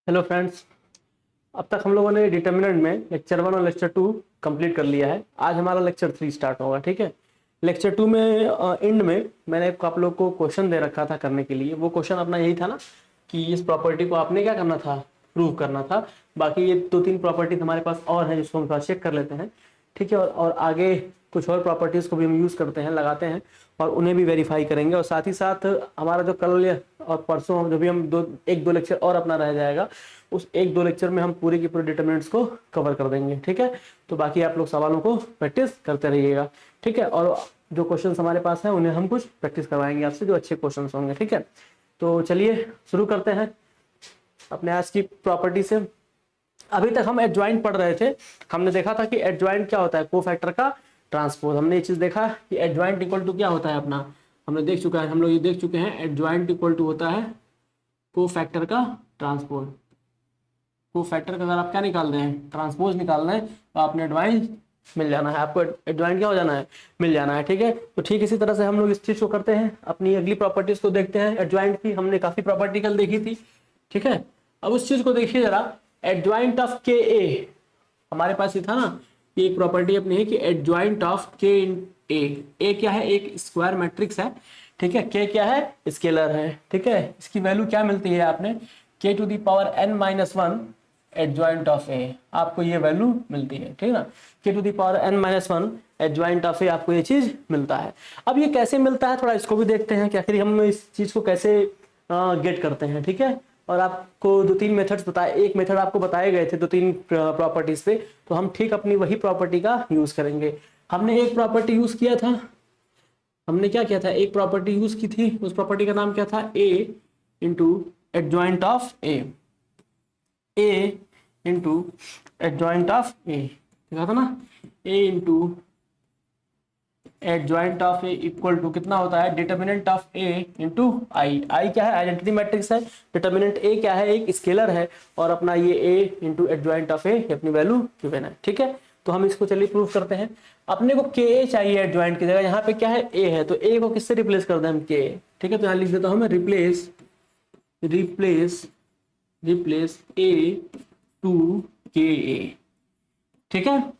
Hello friends. अब तक हम लोगों ने डिटर्मिनेंट में लेक्चर 1 और लेक्चर 2 कंप्लीट कर लिया है। आज हमारा लेक्चर 3 स्टार्ट होगा। ठीक है। लेक्चर 2 में एंड में मैंने आप लोग को क्वेश्चन दे रखा था करने के लिए। वो क्वेश्चन अपना यही था ना कि इस प्रॉपर्टी को आपने क्या करना था, प्रूव करना था। बाकी ये 2-3 प्रॉपर्टीज हमारे पास और है जिसको हम थोड़ा चेक कर लेते हैं। ठीक है। और आगे कुछ और प्रॉपर्टीज को भी हम यूज करते हैं, लगाते हैं और उन्हें भी वेरीफाई करेंगे। और साथ ही साथ हमारा जो कल और परसों जो भी हम एक दो लेक्चर और अपना रह जाएगा, उस एक दो लेक्चर में हम पूरे की पूरे डिटरमिनेंट्स को कवर कर देंगे। ठीक है। तो बाकी आप लोग सवालों को प्रैक्टिस करते रहिएगा। ठीक है। और जो क्वेश्चंस हमारे पास हैं उन्हें हम कुछ प्रैक्टिस करवाएंगे आपसे, जो अच्छे क्वेश्चंस होंगे। ठीक है। तो चलिए शुरू करते हैं अपने आज की प्रॉपर्टी से। अभी तक हम एडजॉइंट पढ़ रहे थे। हमने देखा था कि एडजॉइंट क्या होता है, कोफैक्टर का ट्रांसपोज। हमने ये चीज देखा कि एडजॉइंट इक्वल टू क्या होता है अपना, हमने देख चुका है, हम लोग ये देख चुके हैं। एडजॉइंट इक्वल टू होता है कोफैक्टर का ट्रांसपोज। कोफैक्टर का अगर आप क्या निकाल रहे हैं, ट्रांसपोज निकाल रहे हैं, तो आपने एडजॉइंट मिल जाना है। आपको एडजॉइंट क्या हो जाना है, मिल जाना है। ठीक है। तो ठीक इसी तरह से हम लोग इस चीज को करते हैं। अपनी अगली प्रॉपर्टीज को देखते हैं एडजॉइंट की। हमने काफी प्रॉपर्टी कल देखी थी। ठीक है। अब उस चीज को देखिए जरा, एडजॉइंट ऑफ के ए। हमारे पास ये था ना कि एक प्रॉपर्टी अपनी है कि एडजॉइंट ऑफ के इन ए। ए क्या है, एक स्क्वायर मैट्रिक्स है। ठीक है। के क्या है, स्केलर है। ठीक है। इसकी वैल्यू क्या मिलती है आपने, K to the power n minus one adjoint of A. आपको ये वैल्यू मिलती है। ठीक है ना, K to the power n minus one adjoint of A, आपको ये चीज मिलता है। अब ये कैसे मिलता है, थोड़ा इसको भी देखते हैं कि आखिर हम इस चीज को कैसे गेट करते हैं। ठीक है। और आपको 2-3 मेथड्स बताए, एक मेथड आपको बताए गए थे 2-3 प्रॉपर्टीज पे, तो हम ठीक अपनी वही प्रॉपर्टी का यूज करेंगे। हमने एक प्रॉपर्टी यूज किया था, हमने क्या किया था, एक प्रॉपर्टी यूज की थी। उस प्रॉपर्टी का नाम क्या था, A into adjoint of A. A into adjoint of A, देखा था ना, A into adjoint of A equal to कितना होता है, determinant of A into I. I क्या है, आइडेंटिटी मैट्रिक्स है। डिटर्मिनेंट ए क्या है, एक स्केलर है। और अपना ये A into adjoint of A अपनी वैल्यू गिवन है। ठीक है। तो हम इसको चलिए प्रूव करते हैं। अपने को के ए चाहिए एडजॉइंट की जगह, यहाँ पे क्या है, ए है, तो ए को किससे रिप्लेस कर दें हम, के। ठीक है। तो यहाँ लिख देता हूँ मैं, replace replace replace A to K A. ठीक है।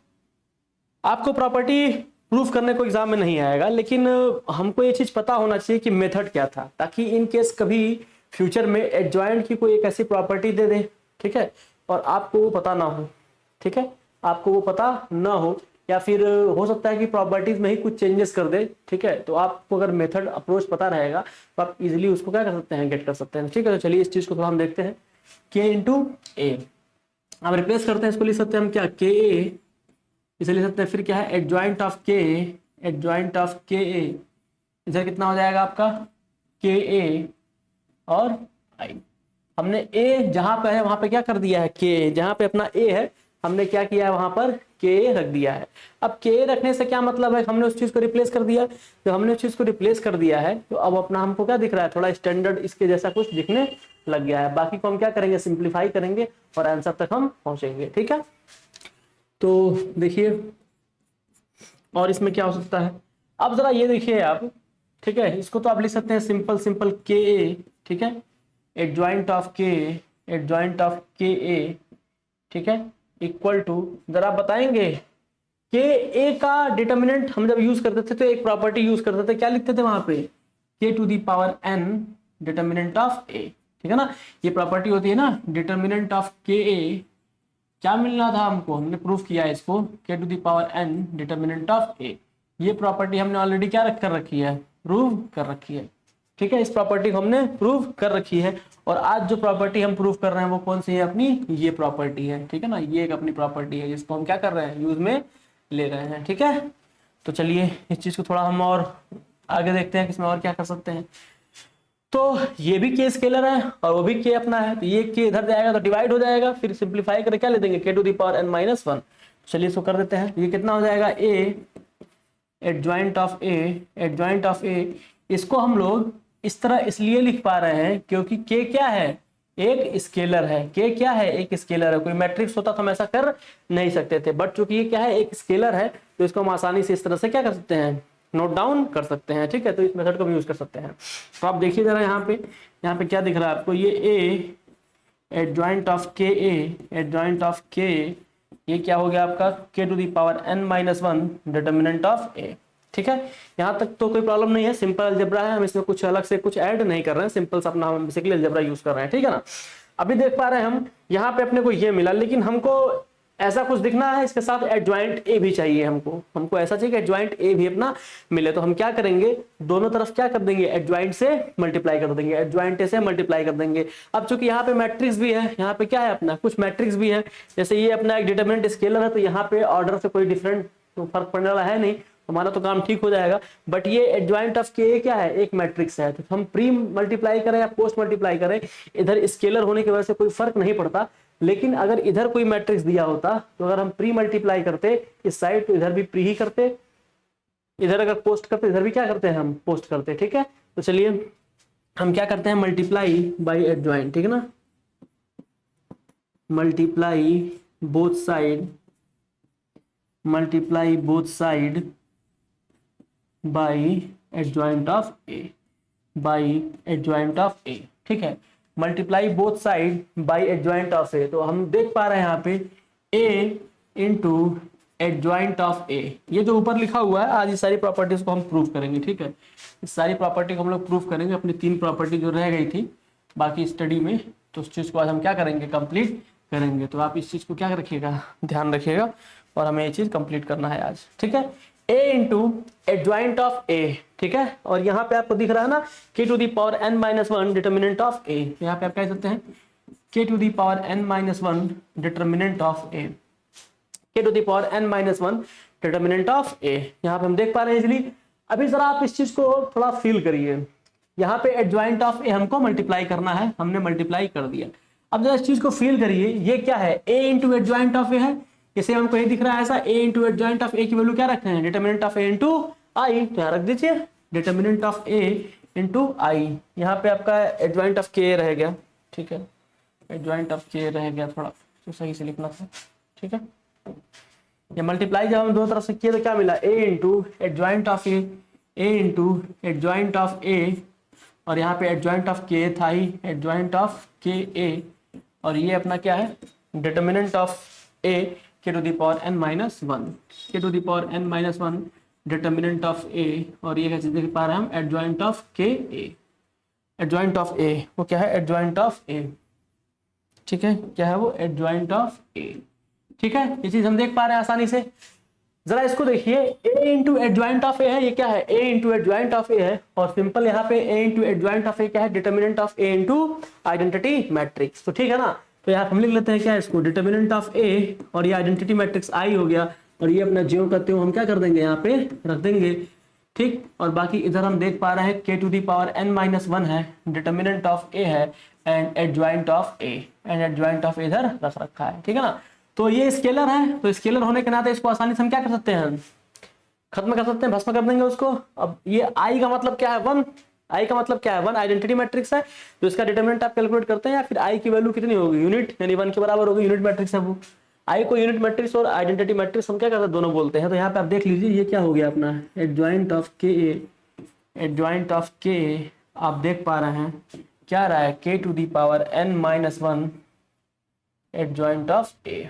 आपको प्रॉपर्टी प्रूफ करने को एग्जाम में नहीं आएगा, लेकिन हमको ये चीज पता होना चाहिए कि मेथड क्या था, ताकि इन केस कभी फ्यूचर में एडजॉइंट की कोई एक ऐसी प्रॉपर्टी दे दे। ठीक है। और आपको वो पता ना हो। ठीक है। आपको वो पता ना हो, या फिर हो सकता है कि प्रॉपर्टीज में ही कुछ चेंजेस कर दे। ठीक है। तो आपको अगर मेथड अप्रोच पता रहेगा तो आप इजिली उसको क्या कर सकते हैं, गेट कर सकते हैं। ठीक है। तो चलिए इस चीज को थोड़ा हम देखते हैं। के इंटू ए, अब रिप्लेस करते हैं, इसको लिख सकते हैं हम क्या, के ए। इसे लिख सकते हैं फिर क्या है, एडजॉइंट ऑफ के, एडजॉइंट ऑफ के ए। इधर कितना हो जाएगा आपका, के ए और आई। हमने ए जहां पे है वहां पे क्या कर दिया है, के। जहां पे अपना ए है हमने क्या किया है, वहां पर के रख दिया है। अब के रखने से क्या मतलब है, हमने उस चीज को रिप्लेस कर दिया। तो हमने उस चीज को रिप्लेस कर दिया है, तो अब अपना हमको क्या दिख रहा है, थोड़ा स्टैंडर्ड इसके जैसा कुछ दिखने लग गया है। बाकी को हम क्या करेंगे, सिंप्लीफाई करेंगे और आंसर तक हम पहुंचेंगे। ठीक है। तो देखिए, और इसमें क्या हो सकता है, अब जरा ये देखिए आप। ठीक है। इसको तो आप लिख सकते हैं सिंपल सिंपल के ए। ठीक है। एडजॉइंट ऑफ के, एडजॉइंट ऑफ के ए। ठीक है। इक्वल टू, जरा बताएंगे, के ए का डिटर्मिनेंट हम जब यूज करते थे तो एक प्रॉपर्टी यूज करते थे, क्या लिखते थे वहां पे, K to the power N determinant of A. ठीक है ना, ये प्रॉपर्टी होती है ना, डिटर्मिनेंट ऑफ के ए। क्या मिलना था हमको, हमने प्रूफ किया है इसको, K to the power N determinant of A. ये प्रॉपर्टी हमने ऑलरेडी क्या कर रखी है, प्रूव कर रखी है। ठीक है। इस प्रॉपर्टी को हमने प्रूव कर रखी है। और आज जो प्रॉपर्टी हम प्रूव कर रहे हैं वो कौन सी है, अपनी ये प्रॉपर्टी है। ठीक है ना, ये एक अपनी प्रॉपर्टी है जिसको हम क्या कर रहे हैं, यूज में ले रहे हैं। ठीक है। तो चलिए इस चीज को थोड़ा हम और आगे देखते हैं कि इसमें और क्या कर सकते हैं। तो ये भी के स्केलर है और वो भी के अपना है, तो ये के इधर जाएगा तो डिवाइड हो जाएगा, फिर सिंप्लीफाई करके क्या ले देंगे, K to the power N minus one. चलिए इसको कर देते हैं। ये कितना हो जाएगा, A adjoint of A, adjoint of A. इसको हम लोग इस तरह इसलिए लिख पा रहे हैं क्योंकि के क्या है, एक स्केलर है। के क्या है, एक स्केलर है। कोई मैट्रिक्स होता तो हम ऐसा कर नहीं सकते थे, बट चूंकि ये क्या है, एक स्केलर है, तो इसको हम आसानी से इस तरह से क्या कर सकते हैं, नोट डाउन कर सकते हैं। ठीक है। तो इस मेथड को भी यूज कर सकते हैं। तो आप देखिए जरा यहाँ पे क्या दिख रहा है आपको, ये ए एडजॉइंट ऑफ के ए, एडजॉइंट ऑफ के, ये क्या हो गया आपका K to the power n minus one determinant of A. ठीक है, यहाँ तक तो कोई प्रॉब्लम नहीं है, सिंपल अलजेब्रा है, हम इसमें कुछ अलग से कुछ ऐड नहीं कर रहे हैं, सिंपल सा अपना हम बेसिकली अलजेब्रा यूज कर रहे हैं। ठीक है ना, अभी देख पा रहे हैं हम यहाँ पे अपने को ये मिला, लेकिन हमको ऐसा कुछ दिखना है, इसके साथ एडजॉइंट ए भी चाहिए हमको ऐसा चाहिए कि एडजॉइंट ए भी अपना मिले। तो हम क्या करेंगे, दोनों तरफ क्या कर देंगे, एडजॉइंट से मल्टीप्लाई कर देंगे, एडजॉइंट ए से मल्टीप्लाई कर देंगे। अब चूंकि यहाँ पे मैट्रिक्स भी है, यहाँ पे क्या है अपना कुछ मैट्रिक्स भी है, जैसे ये अपना एक डिटरमिनेंट स्केलर है, तो यहाँ पे ऑर्डर से कोई डिफरेंट तो फर्क पड़ने वाला है नहीं, हमारा तो काम ठीक हो जाएगा। बट ये एडजॉइंट ऑफ के क्या है, एक मैट्रिक्स है, तो हम प्री मल्टीप्लाई करें या पोस्ट मल्टीप्लाई करें, इधर स्केलर होने की वजह से कोई फर्क नहीं पड़ता। लेकिन अगर इधर कोई मैट्रिक्स दिया होता तो अगर हम प्री मल्टीप्लाई करते इस साइड, तो इधर भी प्री ही करते, इधर अगर पोस्ट करते इधर भी क्या करते हैं हम पोस्ट करते। ठीक है, तो चलिए हम क्या करते हैं, मल्टीप्लाई बाई एडजॉइंट। ठीक है ना, multiply both side, multiply both side by adjoint of A, by adjoint of A. ठीक है, multiply both side by adjoint of A, तो हम देख पा रहे हैं यहाँ पे A into adjoint of A, ये जो ऊपर लिखा हुआ है, आज ये सारी प्रॉपर्टीज को हम प्रूव करेंगे। ठीक है, इस सारी प्रॉपर्टी को हम लोग प्रूव करेंगे, अपनी 3 प्रॉपर्टी जो रह गई थी बाकी स्टडी में, तो उस चीज को आज हम क्या करेंगे, कंप्लीट करेंगे। तो आप इस चीज को क्या रखिएगा, ध्यान रखिएगा, और हमें ये चीज कंप्लीट करना है आज। ठीक है, a into adjoint of a। ठीक है, और यहाँ पे आपको दिख रहा है ना k to the power n minus one determinant of a, यहाँ पे आप कह सकते हैं k to the power n minus one determinant of a, k to the power n minus one determinant of a। यहाँ पे हम देख पा रहे हैं इजिली। अभी जरा आप इस चीज को थोड़ा फील करिए, यहाँ पे एडजॉइंट ऑफ a हमको मल्टीप्लाई करना है, हमने मल्टीप्लाई कर दिया। अब जरा इस चीज को फील करिए, ये क्या है, a into adjoint of a है, इसे हमको ये दिख रहा है ऐसा, a into adjoint of a की वैल्यू क्या रखते हैं, डिटर्मिनेंट ऑफ a इंटू आई, तो यहाँ रख दीजिए डिटर्मिनेंट ऑफ a इंटू आई। यहाँ पे आपका एडजॉइंट ऑफ k रह गया। ठीक है, एडजॉइंट ऑफ k रह गया, थोड़ा तो सही से लिखना था। ठीक है, ये मल्टीप्लाई जब हम दोनों तरफ से किए तो क्या मिला, a into adjoint of a, a into adjoint of a, और यहाँ पे एडजॉइंट ऑफ k था ही, एडजॉइंट ऑफ k a, और ये अपना क्या है, determinant of a k to the power n minus one, k to the power n minus one determinant of a, और ये कैसे देख पा रहे हैं हम, adjoint of k a, adjoint of a वो क्या है, एडजॉइंट ऑफ a। ठीक है, क्या है वो, एडजॉइंट ऑफ a। ठीक है, ये चीज हम देख पा रहे हैं आसानी से। जरा इसको देखिए, a into adjoint of a है, ये क्या है, a into adjoint of a है, और सिंपल यहाँ पे a into adjoint of a क्या है, determinant of a into identity matrix. तो ठीक है ना, तो यहाँ हम लिख लेते हैं क्या इसको, डिटर्मिनेंट ऑफ a, और ये आइडेंटिटी मैट्रिक्स I हो गया, और ये अपना ज्यों करते हो हम क्या कर देंगे, यहाँ पे रख देंगे। ठीक, और बाकी इधर हम देख पा रहे हैं k to the power n minus one है, डिटर्मिनेंट ऑफ a है, and adjoint of a, and adjoint of इधर रख रखा है। ठीक है ना, तो ये स्केलर है, तो स्केलर होने के नाते इसको आसानी से हम क्या कर सकते हैं, खत्म कर सकते हैं, भस्म कर देंगे उसको। अब ये आई का मतलब क्या है, वन, आई का मतलब क्या है, वन आइडेंटिटी मैट्रिक्स है, तो इसका डिटरमिनेंट आप कैलकुलेट करते हैं, या फिर आई की वैल्यू कितनी होगी, यूनिट, यानी वन के बराबर होगी, यूनिट मैट्रिक्स है वो। आई को यूनिट मैट्रिक्स और आइडेंटिटी मैट्रिक्स हम क्या करते हैं, दोनों बोलते हैं। तो यहाँ पे आप देख लीजिए, ये क्या हो गया अपना एडजॉइंट ऑफ के ए, एडजॉइंट ऑफ के आप देख पा रहे हैं क्या रहा है, k to the power n minus one adjoint of a।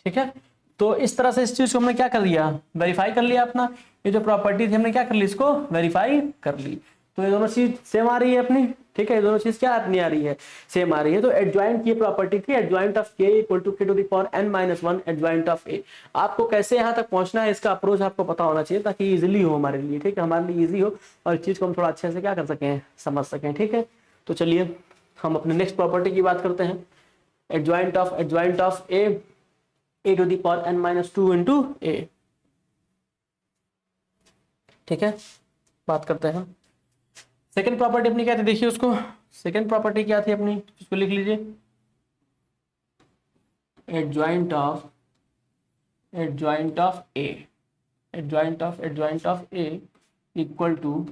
ठीक है, तो इस तरह से इस चीज को हमने क्या कर लिया, वेरीफाई कर लिया अपना, ये जो प्रॉपर्टी थी हमने क्या कर ली, इसको वेरीफाई कर ली। तो ये दोनों चीज सेम आ रही है अपनी। ठीक है, ये दोनों चीज क्या अपनी आ रही है, सेम आ रही है। तो एडजॉइंट की प्रॉपर्टी थी adjoint of k equal to k to the power n minus one adjoint of a। आपको कैसे यहाँ तक पहुंचना है, इसका अप्रोच आपको पता होना चाहिए, ताकि इजिली हो हमारे लिए। ठीक है, हमारे लिए इजी हो, और इस चीज को हम थोड़ा अच्छे से क्या कर सकें, समझ सकें। ठीक है, तो चलिए हम अपने नेक्स्ट प्रॉपर्टी की बात करते हैं, adjoint of a to the power n minus two into a। ठीक है, बात करते हैं। सेकेंड प्रॉपर्टी अपनी क्या थी, देखिए उसको, सेकेंड प्रॉपर्टी क्या थी अपनी, उसको लिख लीजिए, adjoint of a, adjoint of a equal to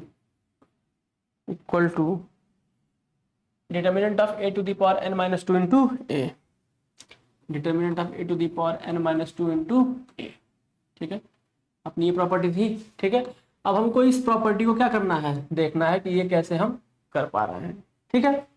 determinant of a to the power n minus two into a, determinant of a to the power n minus two into a। ठीक है, अपनी ये प्रॉपर्टी थी। ठीक है, अब हमको इस प्रॉपर्टी को क्या करना है, देखना है कि ये कैसे हम कर पा रहे हैं। ठीक है,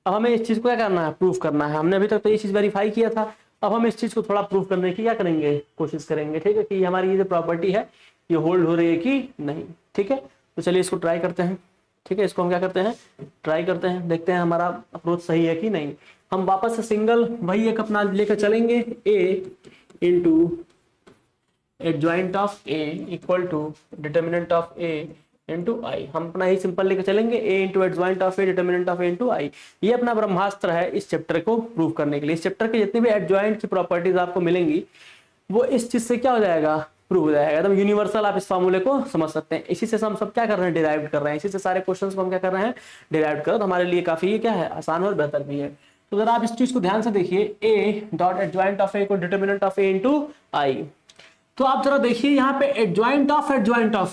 अब हमें इस चीज को क्या करना है, प्रूफ करना है। हमने अभी तक तो ये चीज वेरीफाई किया था, अब हम इस चीज को थोड़ा प्रूफ करने की क्या करेंगे, कोशिश करेंगे, ठीक है, कि हमारी ये जो प्रॉपर्टी है ये होल्ड हो रही है कि नहीं। ठीक है, तो चलिए इसको ट्राई करते हैं। ठीक है, इसको हम क्या करते हैं, ट्राई करते हैं, देखते हैं हमारा अप्रोच सही है कि नहीं। हम वापस से सिंगल वही एक अपना लेकर चलेंगे, A into adjoint of A equal to determinant of A into I. हम अपना ही सिंपल लेकर चलेंगे, A into adjoint of A determinant of A into I. ये अपना ब्रह्मास्त्र है इस चैप्टर को प्रूव करने के लिए। इस चैप्टर के जितने भी एडजॉइंट की प्रॉपर्टीज आपको मिलेंगी वो इस चीज से क्या हो जाएगा, प्रूव हो जाएगा। एकदम यूनिवर्सल आप इस फार्मूले को समझ सकते हैं। इसी से हम सब क्या कर रहे हैं, डिराइव कर रहे हैं। इसी से सारे क्वेश्चंस को हम क्या कर रहे हैं, डिराइव कर। तो हमारे लिए काफी क्या है, आसान और बेहतर भी है। तो जरा आप इस चीज को ध्यान से देखिए, ए डॉट एडजॉइंट ऑफ ए को डिटर्मिनेंट ऑफ ए इंटू आई। तो आप जरा देखिए यहाँ पे एडजॉइंट ऑफ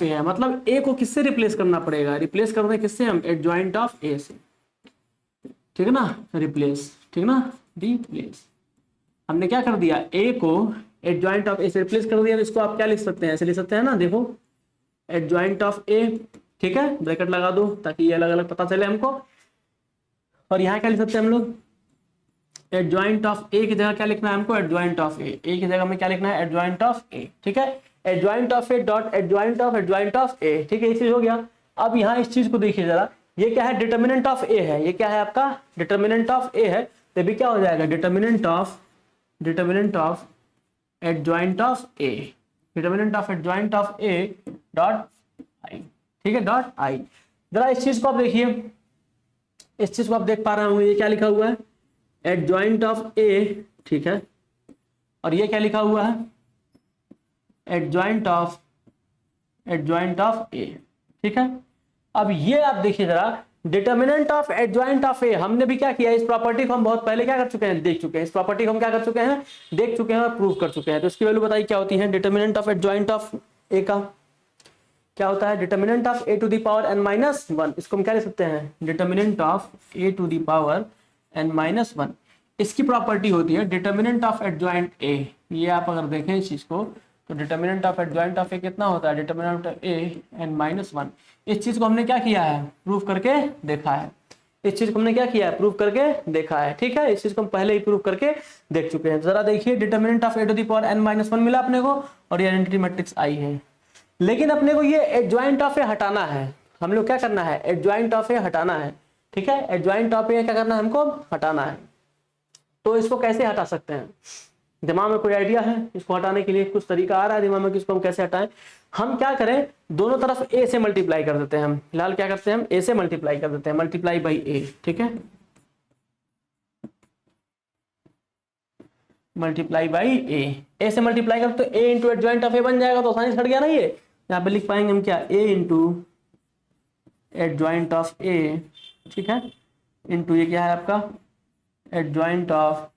ए है, मतलब ए को किससे रिप्लेस करना पड़ेगा, रिप्लेस कर रहे किससे हम, एडजॉइंट ऑफ ए से। ठीक है ना, रिप्लेस, ठीक है ना, रिप्लेस। हमने क्या कर दिया, ए को एडजॉइंट ऑफ ए से रिप्लेस कर दिया। तो इसको आप क्या लिख सकते हैं, ऐसे लिख सकते हैं ना, देखो एडजॉइंट ऑफ ए, ठीक है, ब्रैकेट लगा दो ताकि ये अलग अलग पता चले हमको। और यहाँ क्या लिख सकते हैं हम लोग, एडजॉइंट ऑफ ए की जगह क्या लिखना है हमको, एडजॉइंट ऑफ ए की जगह में क्या लिखना है, एडजॉइंट ऑफ ए। ठीक है, adjoint of A dot adjoint of A. ठीक है, ये चीज हो गया। अब यहाँ इस चीज को देखिए जरा, ये क्या है, डिटर्मिनेंट ऑफ ए है। ये क्या है आपका, डिटर्मिनेंट ऑफ ए है। तो भी क्या हो जाएगा, determinant of adjoint of A, determinant of adjoint of A dot I. ठीक है, डॉट आई। जरा इस चीज को आप देखिए, इस चीज को आप देख पा रहे होंगे, ये क्या लिखा हुआ है, एडजॉइंट ऑफ ए। ठीक है, और ये क्या लिखा हुआ है, एडजॉइंट ऑफ ए। ठीक है, अब ये आप देखिए जरा, determinant of adjoint of A. हमने भी क्या किया, इस प्रॉपर्टी को हम बहुत पहले क्या कर चुके हैं, देख चुके हैं। इस प्रॉपर्टी को हम क्या कर चुके हैं, देख चुके हैं और प्रूव कर चुके हैं। तो इसकी वैल्यू बताइए क्या होती है, determinant of adjoint of A का क्या होता है, determinant of A to the power n minus 1। इसको हम क्या लिख सकते हैं, determinant of A to the power n minus 1। इसकी प्रॉपर्टी होती है डिटर्मिनेंट ऑफ एडजॉइंट ए। ये आप अगर देखें इस चीज को, तो डिटर्मिनेंट ऑफ एडजॉइंट ऑफ ए कितना होता है, determinant of A n minus 1। इस चीज को हमने क्या किया है, प्रूव करके देखा है। इस चीज को हमने क्या किया है, प्रूव करके देखा है। ठीक है, इस चीज को हम पहले ही प्रूव करके देख चुके हैं। जरा देखिए, determinant of A to the power n minus 1 मिला अपने को, और ये आइडेंटिटी मैट्रिक्स आई है। लेकिन अपने को ये एडजॉइंट ऑफ ए हटाना है। हम लोग क्या करना है, एडजॉइंट ऑफ ए हटाना है। ठीक है, एडजॉइंट ऑफ ए क्या करना है, हमको हटाना है। तो इसको कैसे हटा सकते हैं, दिमाग में कोई आइडिया है इसको हटाने के लिए, कुछ तरीका आ रहा है दिमाग में कि इसको हम कैसे हटाएं। हम क्या करें, दोनों तरफ ए से मल्टीप्लाई कर देते हैं। हम फिलहाल क्या करते हैं, हम ए से मल्टीप्लाई कर देते हैं, मल्टीप्लाई बाई ए। ठीक है, मल्टीप्लाई बाई ए से मल्टीप्लाई कर, तो ए इंटू एडजॉइंट ऑफ ए बन जाएगा। तो आसानी से हट गया ना ये। यहाँ पे लिख पाएंगे हम क्या, ए इंटू एडजॉइंट ऑफ ए। ठीक है, इंटू ये क्या है आपका, एडजॉइंट ऑफ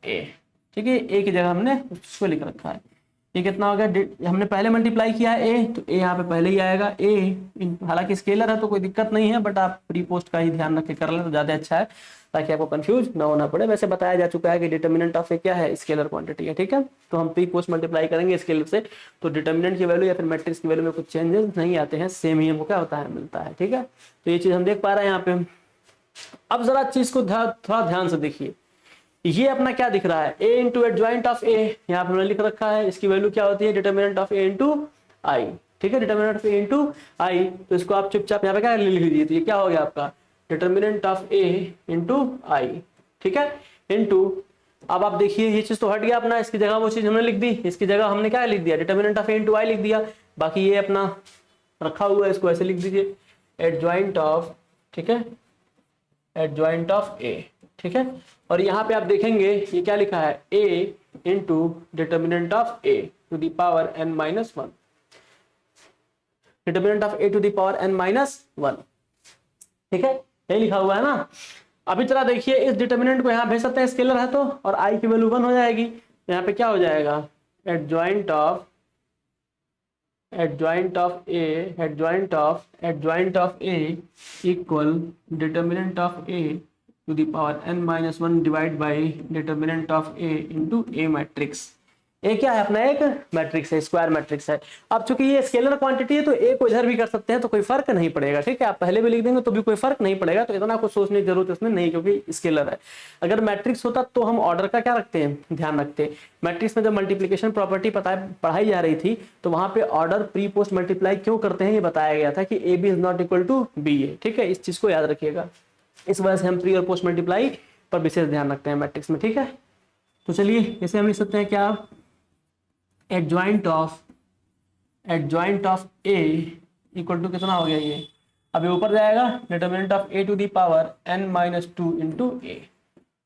ए। ठीक है, ए की जगह हमने उसको लिख रखा है। ये कितना हो गया, हमने पहले मल्टीप्लाई किया है ए, तो ए यहाँ पे पहले ही आएगा। ए हालांकि स्केलर है तो कोई दिक्कत नहीं है, बट आप प्री पोस्ट का ही ध्यान रख के कर लें तो ज्यादा अच्छा है, ताकि आपको कंफ्यूज ना होना पड़े। वैसे बताया जा चुका है कि डिटर्मिनेंट ऑफ ए क्या है, स्केलर क्वांटिटी है। ठीक है, तो हम प्री पोस्ट मल्टीप्लाई करेंगे स्केलर से, तो डिटर्मिनेंट की वैल्यू या फिर मैट्रिक्स की वैल्यू में कुछ चेंजेस नहीं आते हैं, सेम ही हमको क्या होता है, मिलता है। ठीक है, तो ये चीज हम देख पा रहे हैं यहाँ पे। अब जरा चीज को थोड़ा ध्यान से देखिए, ये अपना क्या दिख रहा है, ए इंटू एडजॉइंट ऑफ ए। यहाँ पे हमने लिख रखा है, इसकी वैल्यू क्या होती है, determinant of A into I. ठीक है, डिटर्मिनेंट ऑफ ए इंटू आई। तो इसको आप चुपचाप यहाँ पे क्या लिख लीजिए, तो ये क्या हो गया आपका, determinant of A into I. ठीक है, इंटू, अब आप देखिए ये चीज तो हट गया अपना, इसकी जगह वो चीज हमने लिख दी, इसकी जगह हमने क्या लिख दिया, डिटर्मिनेंट ऑफ ए इंटू आई लिख दिया। बाकी ये अपना रखा हुआ है, इसको ऐसे लिख दीजिए, एडजॉइंट ऑफ, ठीक है, एडजॉइंट ऑफ ए। ठीक है, और यहाँ पे आप देखेंगे ये क्या लिखा है, A into determinant of A to the power n minus 1, determinant of A to the power n minus 1। ठीक है, यही लिखा हुआ है ना। अभी चला देखिए, इस डिटर्मिनेंट को यहाँ भेज सकते हैं, स्केलर है तो, और आई की वैल्यू 1 हो जाएगी। यहाँ पे क्या हो जाएगा, adjoint of A equal determinant of A to the power n minus 1 divide by determinant of A into A matrix. A क्या है अपना एक मैट्रिक्स है, स्क्वायर मैट्रिक्स है। अब चूंकि ये स्केलर क्वांटिटी है तो ए को इधर भी कर सकते हैं तो कोई फर्क नहीं पड़ेगा, ठीक है। आप पहले भी लिख देंगे तो भी कोई फर्क नहीं पड़ेगा, तो इतना कुछ सोचने की जरूरत इसमें नहीं, क्योंकि स्केलर है। अगर मैट्रिक्स होता तो हम ऑर्डर का क्या रखते हैं, ध्यान रखते हैं। मैट्रिक्स में जब मल्टीप्लीकेशन प्रॉपर्टी पढ़ाई जा रही थी तो वहां पे ऑर्डर प्री पोस्ट मल्टीप्लाई क्यों करते हैं ये बताया गया था कि A B is not equal to B A, ठीक है। इस चीज को याद रखिएगा, इस वजह से हम प्री और पोस्ट मल्टीप्लाई पर विशेष ध्यान रखते हैं मैट्रिक्स में, ठीक है। तो चलिए इसे हम लिख सकते हैं क्या, adjoint of A equal to कितना हो गया ये, अभी ऊपर जाएगा determinant of A to the power n minus two into A.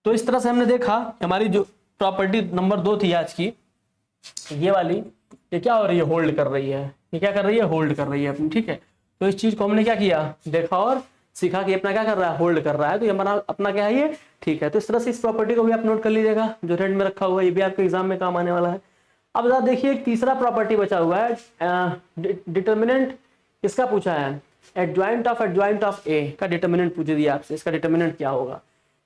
तो इस तरह से हमने देखा हमारी जो प्रॉपर्टी नंबर 2 थी आज की, ये वाली, ये क्या हो रही है, होल्ड कर रही है। ये क्या कर रही है, होल्ड कर रही है अपनी, ठीक है। तो इस चीज को हमने क्या किया, देखा और सीखा कि अपना क्या कर रहा है, होल्ड कर रहा है। तो ये हमारा अपना क्या है ये, ठीक है। तो इस तरह से इस प्रॉपर्टी को भी आप नोट कर लीजिएगा, जो रेड में रखा हुआ है, ये भी आपके एग्जाम में काम आने वाला है। अब जरा देखिए एक तीसरा प्रॉपर्टी बचा हुआ है, डिटर्मिनेंट किसका पूछा है, एडजॉइंट ऑफ ए का डिटर्मिनेंट पूछ दिया आपसे, इसका डिटर्मिनेंट क्या होगा,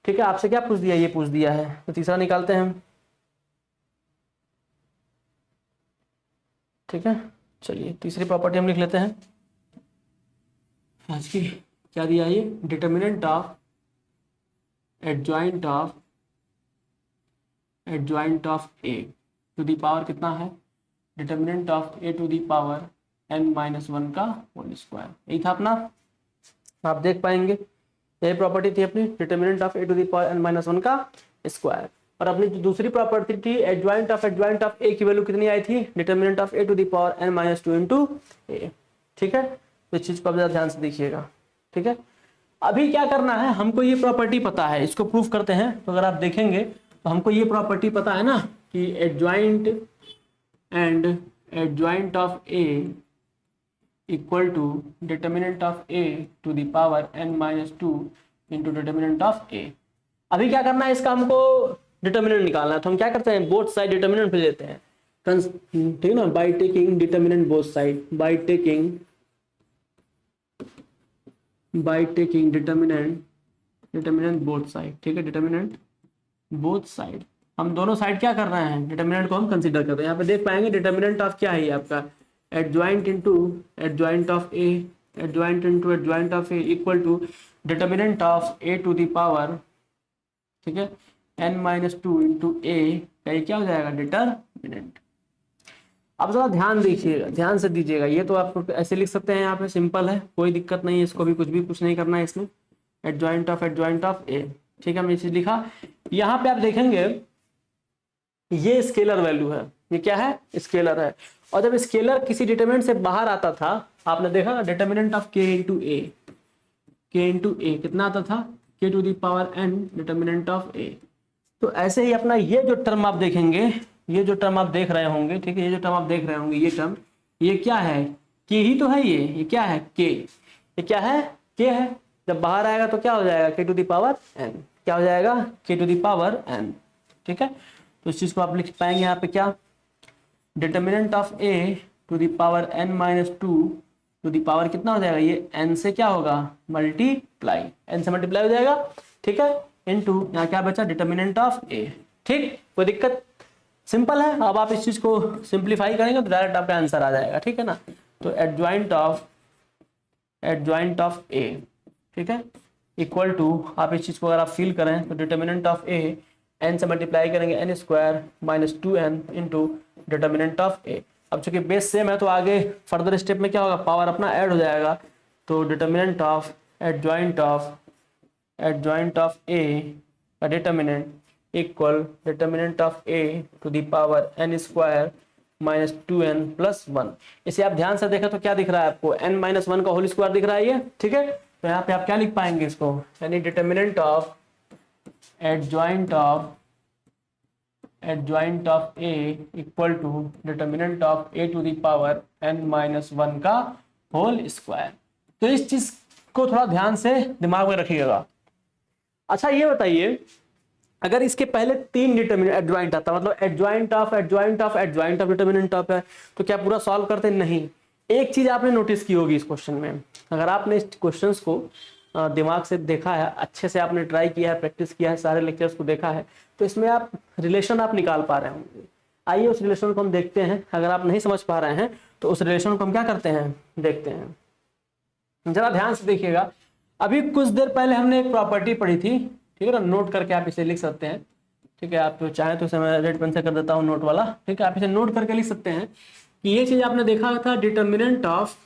ठीक है। आपसे क्या पूछ दिया, ये पूछ दिया है। तो तीसरा निकालते हैं हम, ठीक है। चलिए तीसरी प्रॉपर्टी हम लिख लेते हैं आज की, क्या दिया है ये, determinant of adjoint of A to the power कितना है, determinant of A to the power n minus 1 का होल स्क्वायर, यही था अपना। आप देख पाएंगे यही प्रॉपर्टी थी अपनी, determinant of A to the power n minus 1 का स्क्वायर। और अपनी जो दूसरी प्रॉपर्टी थी एडजॉइंट ऑफ ए की वैल्यू कितनी आई थी, determinant of A to the power n minus 2 into A, ठीक है। तो इस चीज को आप ज़रा ध्यान से देखिएगा, ठीक है। अभी क्या करना है, हमको ये प्रॉपर्टी पता है, इसको प्रूफ करते हैं। तो अगर आप देखेंगे तो हमको ये प्रॉपर्टी पता है ना कि adjoint of A equal to determinant of A to the power n minus 2 into determinant of A. अभी क्या करना है, इसका हमको डिटर्मिनेंट निकालना है। तो हम क्या करते हैं, बोथ साइड डिटर्मिनेंट ले लेते हैं, ठीक है ना, by taking determinant both side, by taking determinant both side, ठीक है। डिटर्मिनेंट बोथ साइड, हम दोनों साइड क्या कर रहे हैं, डिटर्मिनेंट को हम कंसीडर कर रहे हैं। यहाँ पे देख पाएंगे डिटर्मिनेंट ऑफ क्या है ये आपका, adjoint of A equal to determinant of A to the power, ठीक है, n माइनस 2 इंटू ए का ये क्या हो जाएगा, डिटर्मिनेंट। अब जरा ध्यान दीजिएगा, ध्यान से दीजिएगा, ये तो आप ऐसे लिख सकते हैं, यहाँ पे सिंपल है, कोई दिक्कत नहीं है, इसको भी कुछ नहीं करना है इसमें, एडजॉइंट ऑफ ए, ठीक है। हमने चीज लिखा, यहाँ पे आप देखेंगे ये स्केलर वैल्यू है, ये क्या है, स्केलर है। और जब स्केलर किसी डिटरमिनेंट से बाहर आता था, आपने देखा ना, determinant of K into A कितना आता था, K to the power n determinant of A. तो ऐसे ही अपना ये जो टर्म आप देखेंगे, ये जो टर्म आप देख रहे होंगे, ठीक है, ये जो टर्म आप देख रहे होंगे, ये टर्म, ये क्या है, के ही तो है, ये क्या है, के, ये क्या है, के है। जब बाहर आएगा तो क्या हो जाएगा, के टू दी पावर n, क्या हो जाएगा, के टू दी पावर n, ठीक है। तो इस चीज को आप लिख पाएंगे यहाँ पे क्या, determinant of A to the power n minus 2 to the power कितना हो जाएगा, ये n से क्या होगा, मल्टीप्लाई, n से मल्टीप्लाई हो जाएगा, ठीक है, इनटू यहाँ क्या बचा, डिटर्मिनेंट ऑफ ए, ठीक। कोई दिक्कत, सिंपल है। अब आप इस चीज को सिंप्लीफाई करेंगे तो डायरेक्ट आपका आंसर आ जाएगा, ठीक है ना। तो एडजॉइंट ऑफ ए, ठीक है, इक्वल टू, आप इस चीज को अगर आप फील करें तो डिटर्मिनेंट ऑफ ए n से मल्टीप्लाई करेंगे n square minus 2n into determinant of A. अब चूंकि बेस सेम है तो आगे फर्दर स्टेप में क्या होगा, पावर अपना ऐड हो जाएगा। तो determinant of adjoint of A का determinant equal determinant of A to the power n square minus 2n plus 1। इसे आप ध्यान से देखें तो क्या दिख रहा है आपको, n माइनस 1 का होल स्क्वायर दिख रहा है ये, ठीक है। तो यहाँ पे आप क्या लिख पाएंगे इसको, यानी determinant of adjoint of A equal to determinant of A to the power n minus 1 का होल स्क्वायर। तो इस चीज को थोड़ा ध्यान से दिमाग में रखिएगा। अच्छा ये बताइए, अगर इसके पहले 3 डिटर्मिनेंट एडजॉइंट आता, मतलब एडजॉइंट ऑफ डिटर्मिनेंट ऑफ है, तो क्या पूरा सॉल्व करते, नहीं। एक चीज आपने नोटिस की होगी इस क्वेश्चन में, अगर आपने इस क्वेश्चंस को दिमाग से देखा है, अच्छे से आपने ट्राई किया है, प्रैक्टिस किया है, सारे लेक्चर्स को देखा है, तो इसमें आप रिलेशन आप निकाल पा रहे होंगे। आइए उस रिलेशन को हम देखते हैं। अगर आप नहीं समझ पा रहे हैं तो उस रिलेशन को हम क्या करते हैं, देखते हैं। जरा ध्यान से देखिएगा, अभी कुछ देर पहले हमने एक प्रॉपर्टी पढ़ी थी, ठीक है ना, नोट करके आप इसे लिख सकते हैं, ठीक है। आप तो चाहें तो इसे मैं रेड पेन से कर देता हूँ नोट वाला, ठीक है। आप इसे नोट करके लिख सकते हैं कि ये चीज आपने देखा था, determinant of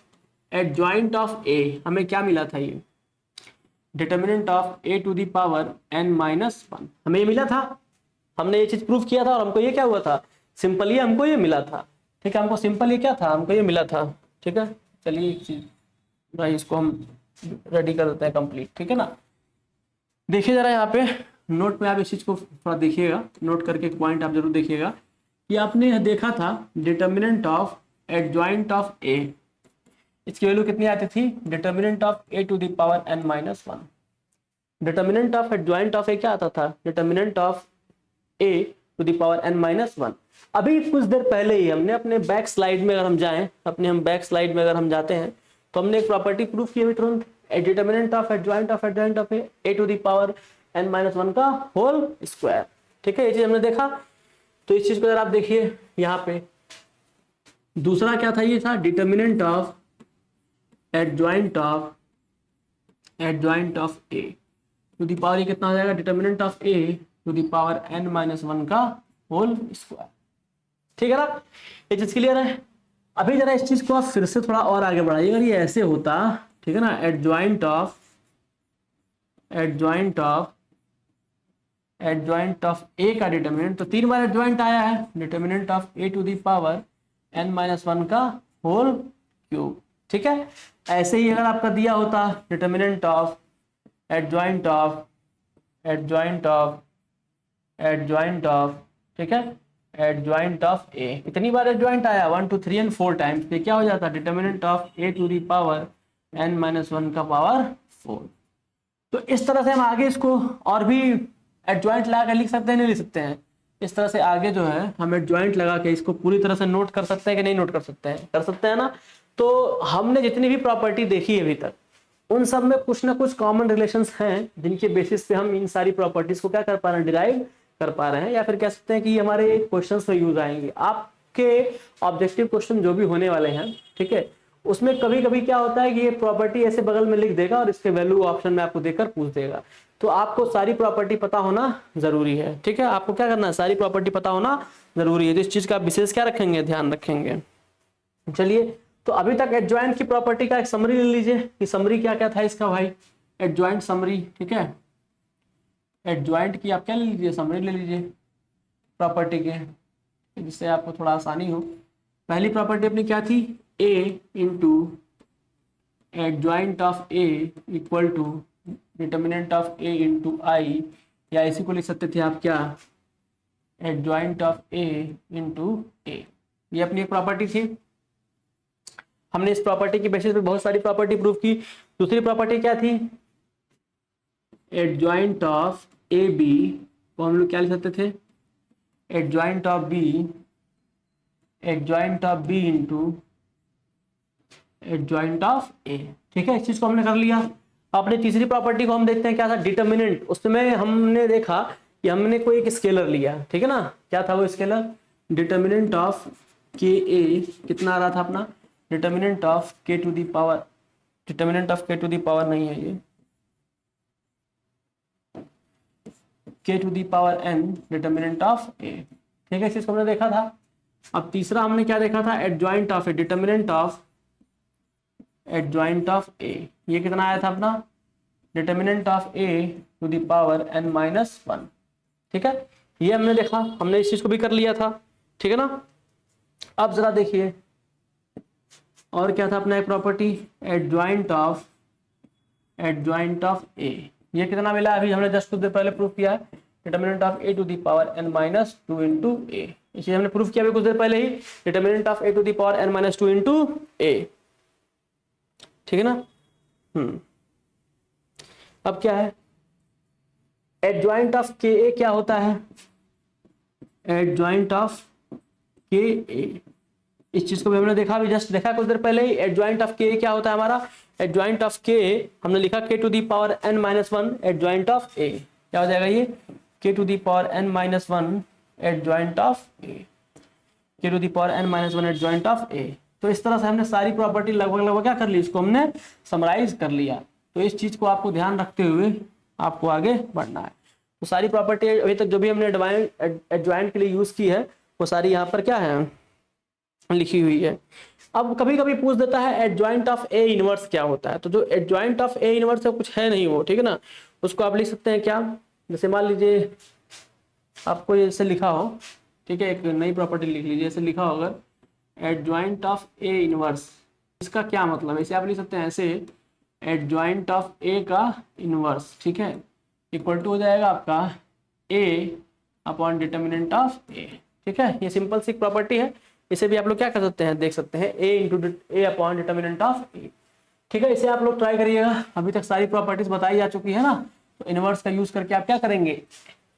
adjoint of A, हमें क्या मिला था, ये determinant of A to the power n-1, हमें ये मिला था। हमने ये चीज प्रूफ किया था और हमको ये क्या हुआ था, सिंपल ये हमको ये मिला था, ठीक है। हमको सिंपल ये क्या था, हमको ये मिला था, ठीक है। चलिए एक चीज भाई इसको हम रेडी कर देते हैं कंप्लीट, ठीक है ना। देखिए जरा यहाँ पे नोट में आप इस चीज को थोड़ा देखिएगा, नोट करके एक पॉइंट आप जरूर देखिएगा कि आपने देखा था determinant of adjoint of A, इसकी वैल्यू कितनी आती थी, determinant of A to the power n-1। Determinant of adjoint of A क्या आता था, determinant of A to the power n-1। अभी कुछ देर पहले ही हमने अपने बैक स्लाइड में अगर हम जाएं, अपने हम बैक स्लाइड में अगर हम जाते हैं तो हमने एक प्रॉपर्टी प्रूफ की है तुरंत, determinant of adjoint of A to the power n-1 का होल स्क्वायर, ठीक है। ये चीज हमने देखा। तो इस चीज को अगर आप देखिए यहाँ पे दूसरा क्या था, ये था determinant of adjoint of A to the power, ये कितना हो जाएगा, determinant of A to the power n-1 का होल स्क्वायर, ठीक है ना। ये चीज क्लियर है। अभी जरा इस चीज को आप फिर से थोड़ा और आगे बढ़ाइएगा, ये ऐसे होता, ठीक है ना, एडजॉइंट ऑफ ए का डिटर्मिनेंट, तो 3 बार एडजॉइंट आया है, determinant of A to the power n-1 का होल क्यूब, ठीक है। ऐसे ही अगर आपका दिया होता डिटर्मिनेंट ऑफ एडजॉइंट ऑफ, ठीक है, एडजॉइंट ऑफ ए, इतनी बार एडजॉइंट आया 1 2 3 एंड 4 टाइम्स, तो क्या हो जाता determinant of A to the power n-1 का पावर 4। तो इस तरह से हम आगे इसको और भी एडजॉइंट लगा के लिख सकते हैं, नहीं लिख सकते हैं। इस तरह से आगे जो है हम एडजॉइंट लगा के इसको पूरी तरह से नोट कर सकते हैं कि नहीं नोट कर सकते हैं, कर सकते हैं ना। तो हमने जितनी भी प्रॉपर्टी देखी है अभी तक, उन सब में कुछ ना कुछ कॉमन रिलेशंस हैं जिनके बेसिस पे हम इन सारी प्रॉपर्टीज को क्या कर पा रहे हैं, डिराइव कर पा रहे हैं, या फिर कह सकते हैं कि हमारे क्वेश्चंस में यूज आएंगे। आपके ऑब्जेक्टिव क्वेश्चन जो भी होने वाले हैं, ठीक है, उसमें कभी कभी क्या होता है कि ये प्रॉपर्टी ऐसे बगल में लिख देगा और इसके वैल्यू ऑप्शन में आपको देकर पूछ देगा। तो आपको सारी प्रॉपर्टी पता होना जरूरी है, ठीक है। आपको क्या करना है, सारी प्रॉपर्टी पता होना जरूरी है। तो इस चीज का विशेष क्या रखेंगे, ध्यान रखेंगे। चलिए, तो अभी तक एडजॉइंट की प्रॉपर्टी का एक समरी ले लीजिए कि समरी क्या क्या था इसका भाई, एडजॉइंट समरी, ठीक है। एडजॉइंट की आप क्या ले लीजिए, समरी ले लीजिए प्रॉपर्टी के, जिससे आपको थोड़ा आसानी हो। पहली प्रॉपर्टी अपनी क्या थी, A into adjoint of A equal to determinant of A into I, या इसी को लिख सकते थे आप क्या, adjoint of A into A. ये अपनी एक प्रॉपर्टी थी। हमने इस प्रॉपर्टी की बेसिस पे बहुत सारी प्रॉपर्टी प्रूव की। दूसरी प्रॉपर्टी क्या थी, एडजॉइंट ऑफ ए बी को हम लोग क्या लिख सकते थे, adjoint of B into adjoint of A, ठीक है। इस चीज को हमने कर लिया। अपने तीसरी प्रॉपर्टी को हम देखते हैं क्या था, डिटर्मिनेंट। उसमें हमने देखा कि हमने कोई एक स्केलर लिया, ठीक है ना, क्या था वो स्केलर, डिटर्मिनेंट ऑफ के ए कितना आ रहा था अपना, determinant of K to the power, determinant of K to the power नहीं है ये, के to the power n determinant of A, ठीक है। इस चीज को हमने देखा था। अब तीसरा हमने क्या देखा था, adjoint of A, determinant of A, ये कितना आया था अपना, determinant of A to the power n-1, ठीक है। ये हमने देखा, हमने इस चीज को भी कर लिया था, ठीक है ना। अब जरा देखिए और क्या था अपना एक प्रॉपर्टी, एडजॉइंट ऑफ ए, ये कितना मिला, अभी हमने जस्ट कुछ देर पहले प्रूव किया है, determinant of A to the power n-2 into A, इसे हमने प्रूव किया अभी कुछ देर पहले ही, determinant of A to the power n-2 into A, ठीक है ना। अब क्या है, एडजॉइंट ऑफ के ए क्या होता है, एडजॉइंट ऑफ के ए, इस चीज को भी हमने देखा, अभी जस्ट देखा कुछ देर पहले ही। एडजॉइंट ऑफ के क्या होता है हमारा, एडजॉइंट ऑफ के हमने लिखा k to the power n-1 adjoint of A, क्या हो जाएगा ये, के to the power n-1 adjoint of A. k to the power n minus one adjoint of a। तो इस तरह से हमने सारी प्रॉपर्टी लगभग लगभग क्या कर ली, इसको हमने समराइज कर लिया। तो इस चीज को आपको ध्यान रखते हुए आपको आगे बढ़ना है। तो सारी प्रॉपर्टी अभी तक जो भी हमने एडजॉइंट के लिए यूज की है वो सारी यहाँ पर क्या है, लिखी हुई है। अब कभी कभी पूछ देता है एडजॉइंट ऑफ ए इनवर्स क्या होता है। तो जो एडजॉइंट ऑफ ए इनवर्स है कुछ है नहीं वो, ठीक है ना। उसको आप लिख सकते हैं क्या, जैसे मान लीजिए आपको ऐसे लिखा हो, ठीक है, एक नई प्रॉपर्टी लिख लीजिए, ऐसे लिखा होगा एडजॉइंट ऑफ ए इनवर्स। इसका क्या मतलब है, इसे आप लिख सकते हैं ऐसे, एडजॉइंट ऑफ ए का इनवर्स, ठीक है, इक्वल टू हो जाएगा आपका ए अपॉन डिटर्मिनेंट ऑफ ए। ठीक है, ये सिंपल सी प्रॉपर्टी है। इसे भी आप लोग क्या कर सकते हैं, देख सकते हैं A into A upon determinant of A. ठीक है, इसे आप लोग ट्राई करिएगा। अभी तक सारी प्रॉपर्टीज बताई जा चुकी है ना, तो इनवर्स का यूज करके आप क्या करेंगे,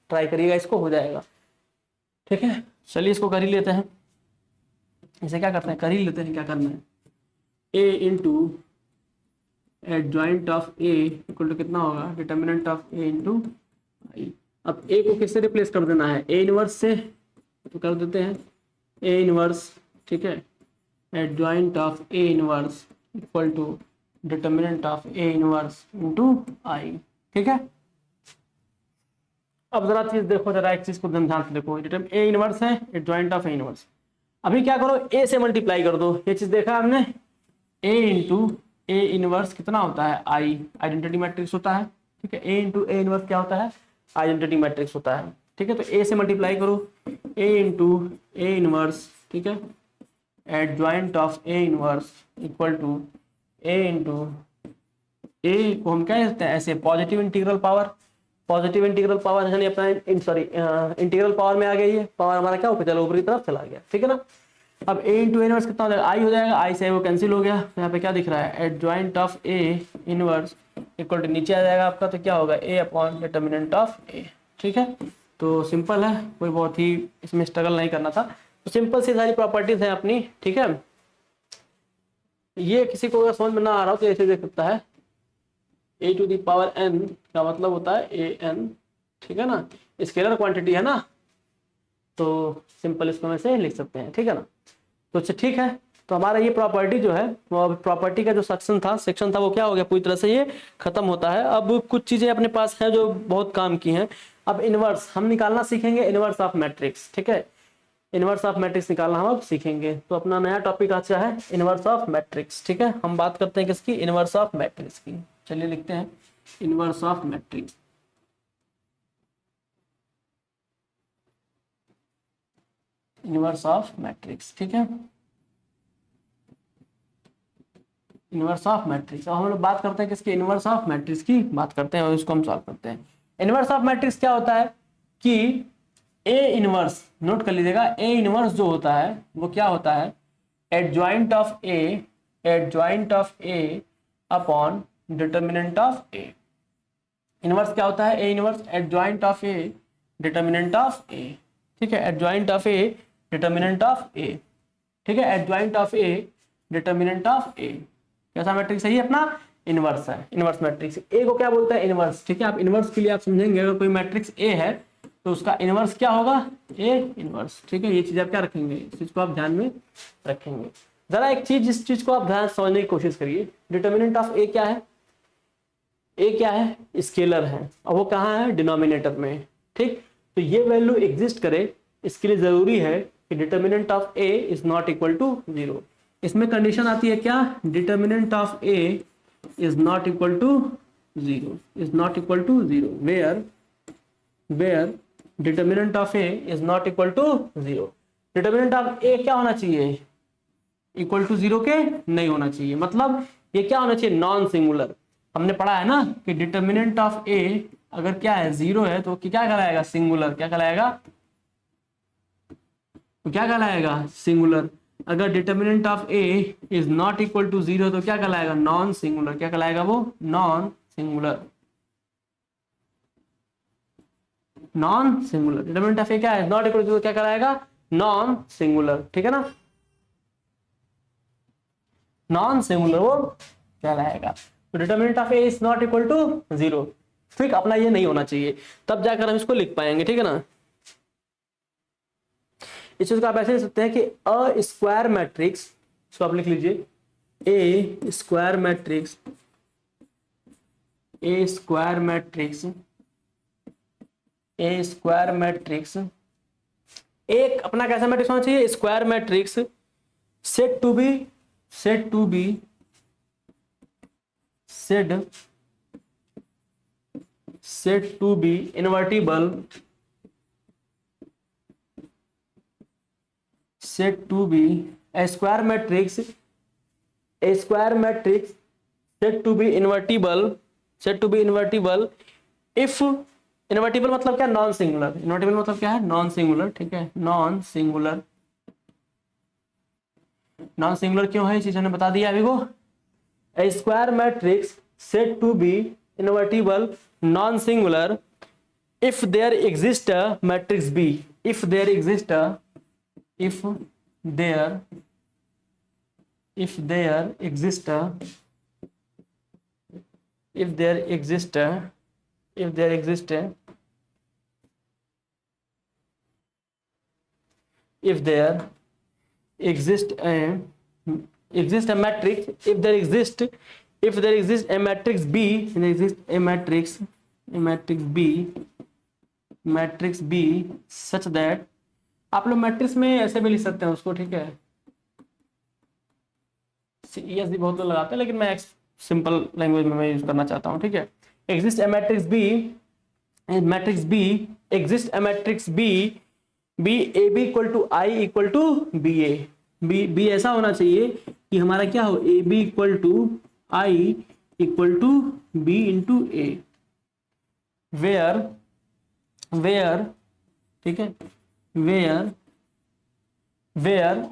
ट्राई करिएगा, इसको हो जाएगा। ठीक है, चलिए इसको कर ही लेते हैं। इसे क्या करते हैं, कर ही लेते हैं, क्या करना है, A into adjoint of A equal to कितना होगा, determinant of A into I. अब ए को किससे रिप्लेस कर देना है, ए इनवर्स से, तो कर देते हैं ए इनवर्स, ठीक है, adjoint of A inverse equal to determinant of A inverse into I. ठीक है, अब जरा चीज देखो, जरा एक चीज को ध्यान से देखो, ए इनवर्स है, एडजॉइंट ऑफ ए इनवर्स। अभी क्या करो, ए से मल्टीप्लाई कर दो, ये चीज देखा हमने, ए इंटू ए इनवर्स कितना होता है, आई, आइडेंटिटी मैट्रिक्स होता है। ठीक है, ए इंटू ए इनवर्स क्या होता है, आइडेंटिटी मैट्रिक्स होता है। ठीक है, तो ए से मल्टीप्लाई करो, ए इंटू ए इनवर्स, ठीक है, adjoint of A inverse equal to A into A को हम क्या कहते हैं, ऐसे positive integral power, positive integral power यानी अपना सॉरी इंटीग्रल पावर में आ गई है, पावर हमारा क्या ऊपर चला, ऊपरी तरफ चला गया। ठीक है ना, अब ए इंटू इनवर्स कितना हो जाएगा, आई हो जाएगा, आई से वो कैंसिल हो गया, तो यहाँ पे क्या दिख रहा है, adjoint of A inverse equal to नीचे आ जाएगा आपका, तो क्या होगा, A upon determinant of A. ठीक है, तो सिंपल है, कोई बहुत ही इसमें स्ट्रगल नहीं करना था। तो सिंपल सी सारी प्रॉपर्टीज हैं अपनी। ठीक है, ये किसी को अगर समझ में ना आ रहा हो तो ऐसे देख सकता है, ए टू द पावर एन का मतलब होता है ए एन। ठीक है ना, स्केलर क्वांटिटी है ना, तो सिंपल इसको में से लिख सकते हैं। ठीक है ना, तो अच्छा ठीक है, तो हमारा ये प्रॉपर्टी जो है, वो प्रॉपर्टी का जो सेक्शन था वो क्या हो गया, पूरी तरह से ये खत्म होता है। अब कुछ चीजें अपने पास हैं जो बहुत काम की हैं। अब इनवर्स हम निकालना सीखेंगे, इनवर्स ऑफ मैट्रिक्स। ठीक है, इनवर्स ऑफ मैट्रिक्स निकालना हम अब सीखेंगे। तो अपना नया टॉपिक अच्छा है इनवर्स ऑफ मैट्रिक्स। ठीक है, हम बात करते हैं किसकी, इनवर्स ऑफ मैट्रिक्स की। चलिए लिखते हैं inverse of matrix. Inverse of matrix, ठीक है, इनवर्स ऑफ मैट्रिक्स। अब हम लोग बात करते हैं किसकी, इनवर्स ऑफ मैट्रिक्स की बात करते हैं और इसको हम सॉल्व करते हैं। इनवर्स ऑफ मैट्रिक्स क्या होता है कि ए इनवर्स, नोट कर लीजिएगा, ए इनवर्स जो होता है वो क्या होता है, adjoint of A, adjoint of A upon determinant of A. Inverse क्या होता है, A inverse adjoint of A determinant of A. ठीक है, adjoint of A determinant of A. ठीक है, adjoint of A determinant of A. कैसा matrix है ये, अपना इनवर्स है, इनवर्स मैट्रिक्स। ए को क्या बोलते हैं, इनवर्स। ठीक है, आप इनवर्स के लिए आप समझेंगे, अगर कोई मैट्रिक्स ए है तो उसका इनवर्स क्या होगा, ए इनवर्स। ठीक है, ये चीज आप क्या रखेंगे, इस चीज को आप ध्यान में रखेंगे। जरा एक चीज, इस चीज को आप ध्यान समझने की कोशिश करिए, डिटर्मिनेंट ऑफ ए क्या है, ए क्या है, स्केलर है, और वो कहाँ है, डिनोमिनेटर में। ठीक, तो ये वैल्यू एग्जिस्ट करे, इसके लिए जरूरी है कि determinant of A is not equal to 0। इसमें कंडीशन आती है क्या, determinant of A is not equal to 0, is not equal to 0, where determinant of A is not equal to 0। Determinant of A क्या होना चाहिए, इक्वल टू 0 के नहीं होना चाहिए। मतलब ये क्या होना चाहिए, नॉन सिंगुलर। हमने पढ़ा है ना कि डिटर्मिनेंट ऑफ ए अगर क्या है, 0 है, तो क्या कहलाएगा, सिंगुलर। क्या कहलाएगा, तो क्या कहलाएगा, सिंगुलर। अगर determinant of A is not equal to 0 तो क्या कहलाएगा, नॉन सिंगुलर। क्या कहलाएगा वो, non singular, non singular. Determinant of A क्या है, नॉट इक्वल टू, क्या कहलाएगा, नॉन सिंगुलर। ठीक है ना, नॉन सिंगुलर वो कहलाएगा। तो determinant of A is not equal to 0। ठीक, अपना ये नहीं होना चाहिए, तब जाकर हम इसको लिख पाएंगे। ठीक है ना, इस चीज को आप ऐसे लिख सकते हैं कि अ स्क्वायर मैट्रिक्स, इसको आप लिख लीजिए a square matrix, a square matrix, a square matrix एक अपना कैसा मैट्रिक्स होना चाहिए, square matrix said to be said to be said said to be invertible, said to B a square matrix, a square matrix said to be invertible, said to be invertible if, invertible मतलब क्या, non singular, invertible मतलब क्या है, non singular, ठीक है, non singular, non singular क्यों है इस चीज ने बता दिया अभी को, a square matrix said to be invertible non singular if there exist a matrix B, if there exist a, if there exist a, if there exist a, if there exist a, if there exist a, exist a matrix, if there exist, if there exists a matrix B, there exists a matrix, a matrix B, matrix B such that, आप लोग matrix में ऐसे भी लिख सकते हैं उसको, ठीक है, सीएस भी बहुत लोग लगाते हैं लेकिन मैं सिंपल लैंग्वेज में मैं यूज करना चाहता हूं, ठीक है, exist a matrix B, matrix B exist a matrix B, B A B equal to I equal to B A, B ऐसा होना चाहिए कि हमारा क्या हो, A B equal to I equal to B into A, where ठीक है, where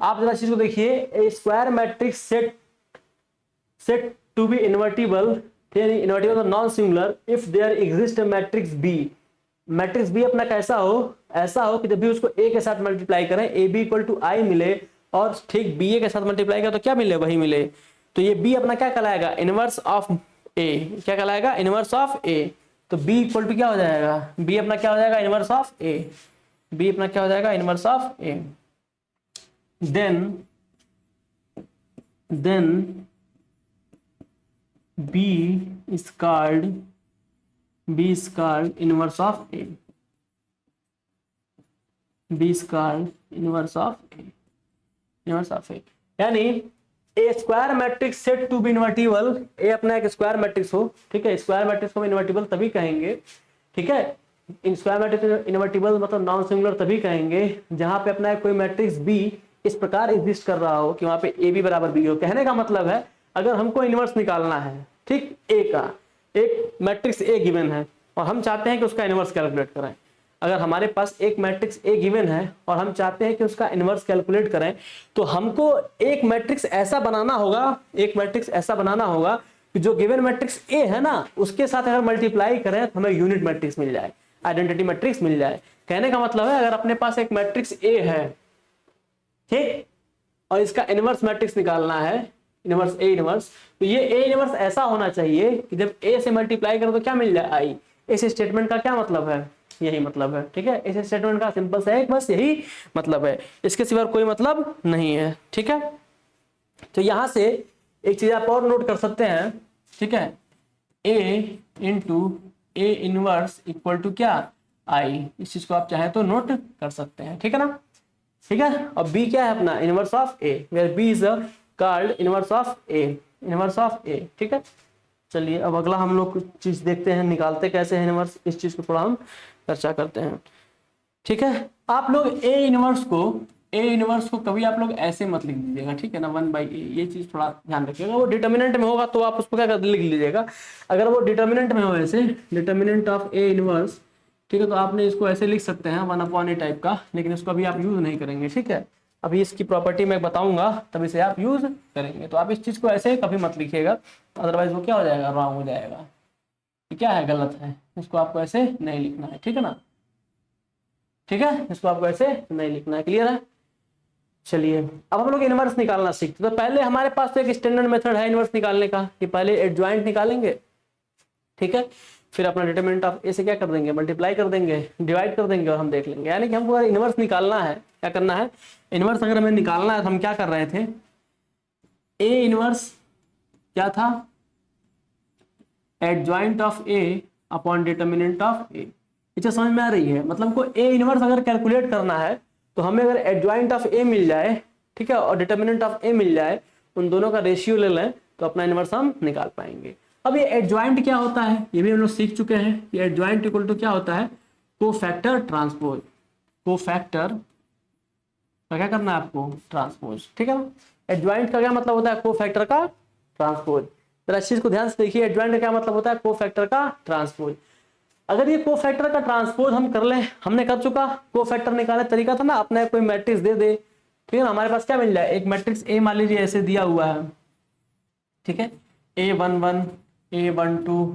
आप जरा चीज को देखिए, a square matrix said to be invertible, invertible non singular if there exist matrix B, matrix B अपना कैसा हो, ऐसा हो कि जब भी उसको ए के साथ मल्टीप्लाई करें ए बी इक्वल टू आई मिले और ठीक बी ए के साथ मल्टीप्लाई करें तो क्या मिले, वही मिले, तो ये बी अपना क्या कहलाएगा, इनवर्स ऑफ ए, क्या कहलाएगा, इनवर्स ऑफ ए, तो b इक्वल टू क्या हो जाएगा, b अपना क्या हो जाएगा, इनवर्स ऑफ a, b अपना क्या हो जाएगा, inverse of a, then b is called inverse of a, b is called inverse of a, inverse of a, यानी a square matrix said to be invertible, a अपना एक square matrix हो, ठीक है, स्क्वायर मैट्रिक्स को हम invertible तभी कहेंगे, ठीक है, इन स्क्वायर मैट्रिक्स इनवर्टिबल मतलब नॉन सिंगुलर तभी कहेंगे जहां पे अपना कोई मैट्रिक्स बी इस प्रकार एग्जिस्ट कर रहा हो कि वहां पे ए बी बराबर बी हो। कहने का मतलब है अगर हमको इनवर्स निकालना है, ठीक, ए का, एक मैट्रिक्स ए गिवन है और हम चाहते हैं कि उसका इनवर्स कैलकुलेट करें, अगर हमारे पास एक मैट्रिक्स ए गिवन है और हम चाहते हैं कि उसका इनवर्स कैलकुलेट करें तो हमको एक मैट्रिक्स ऐसा बनाना होगा, एक मैट्रिक्स ऐसा बनाना होगा कि जो गिवन मैट्रिक्स ए है ना उसके साथ अगर मल्टीप्लाई करें तो हमें यूनिट मैट्रिक्स मिल जाए, आइडेंटिटी मैट्रिक्स मिल जाए। कहने का मतलब है अगर अपने पास एक मैट्रिक्स ए है, ठीक, और इसका इनवर्स मैट्रिक्स निकालना है, इनवर्स ए इनवर्स, तो ये ए इनवर्स ऐसा होना चाहिए कि जब ए से मल्टीप्लाई करो तो क्या मिल जाए, आई। इस स्टेटमेंट का क्या मतलब है, यही मतलब है, ठीक है, इस स्टेटमेंट का सिंपल सा है बस यही मतलब है, इसके सिवा कोई मतलब नहीं है, ठीक है। तो यहां से एक चीज आप और नोट कर सकते हैं, ठीक है, A into A inverse equal to क्या, आई, इस चीज को आप चाहें तो नोट कर सकते हैं, ठीक है ना, ठीक है। और बी क्या है अपना, inverse of A, where B is called inverse of A, inverse of A, ठीक है। चलिए अब अगला हम लोग कुछ चीज देखते हैं, निकालते कैसे हैं इनवर्स, इस चीज को थोड़ा हम चर्चा करते हैं, ठीक है। आप लोग ए इनवर्स को कभी आप लोग ऐसे मत लिख दीजिएगा, ठीक है ना, 1/a, ये चीज थोड़ा ध्यान रखिएगा। वो डिटर्मिनेंट में होगा तो आप उसको क्या कर लिख लीजिएगा, अगर वो डिटर्मिनेंट में हो ऐसे, डिटर्मिनेंट ऑफ ए इनवर्स, ठीक है, तो आपने इसको ऐसे लिख सकते हैं 1/a टाइप का, लेकिन इसको अभी आप यूज नहीं करेंगे, ठीक है। अभी इसकी प्रॉपर्टी मैं बताऊंगा तब इसे आप यूज करेंगे, तो आप इस चीज को ऐसे कभी मत लिखिएगा, अदरवाइज वो क्या हो जाएगा, रॉन्ग हो जाएगा, क्या है, गलत है, इसको आपको ऐसे नहीं लिखना है, ठीक है ना, ठीक है, इसको आपको ऐसे नहीं लिखना है, क्लियर है। चलिए अब हम लोग इनवर्स निकालना सीखते हैं। तो पहले हमारे पास तो एक स्टैंडर्ड मेथड है इनवर्स निकालने का कि पहले एडजॉइंट निकालेंगे, ठीक है, फिर अपना डिटरमिनेंट ऑफ ए से क्या कर देंगे, मल्टीप्लाई कर देंगे, डिवाइड कर देंगे और हम देख लेंगे। यानी कि हमको अगर इनवर्स निकालना है, क्या करना है, इनवर्स अगर हमें निकालना है तो हम क्या कर रहे थे, ए इनवर्स क्या था, adjoint of A upon determinant of A. इसे समझ में आ रही है, मतलब को ए इनवर्स अगर कैलकुलेट करना है तो हमें अगर एडजॉइंट ऑफ ए मिल जाए, ठीक है, और डिटरमिनेंट ऑफ ए मिल जाए, उन दोनों का रेशियो ले लें तो अपना इनवर्स हम निकाल पाएंगे। अब ये एडजॉइंट क्या होता है, ये भी हम लोग सीख चुके हैं। ये एडजॉइंट इक्वल टू क्या होता है, कोफैक्टर ट्रांसपोज। कोफैक्टर का क्या करना है आपको, ट्रांसपोज, ठीक है ना। एडजॉइंट का क्या मतलब होता है, कोफैक्टर का ट्रांसपोज। जरा इस चीज को ध्यान से देखिए, एडजॉइंट का क्या मतलब होता है, कोफैक्टर का ट्रांसपोज। अगर ये कोफैक्टर का ट्रांसपोज हम कर लें, हमने कर चुका, कोफैक्टर निकालने तरीका था ना, अपने कोई मैट्रिक्स दे दे, ठीक है ना, हमारे पास क्या मिल जाए, एक मैट्रिक्स ए मान लीजिए ऐसे दिया हुआ है, ठीक है, A11 A12,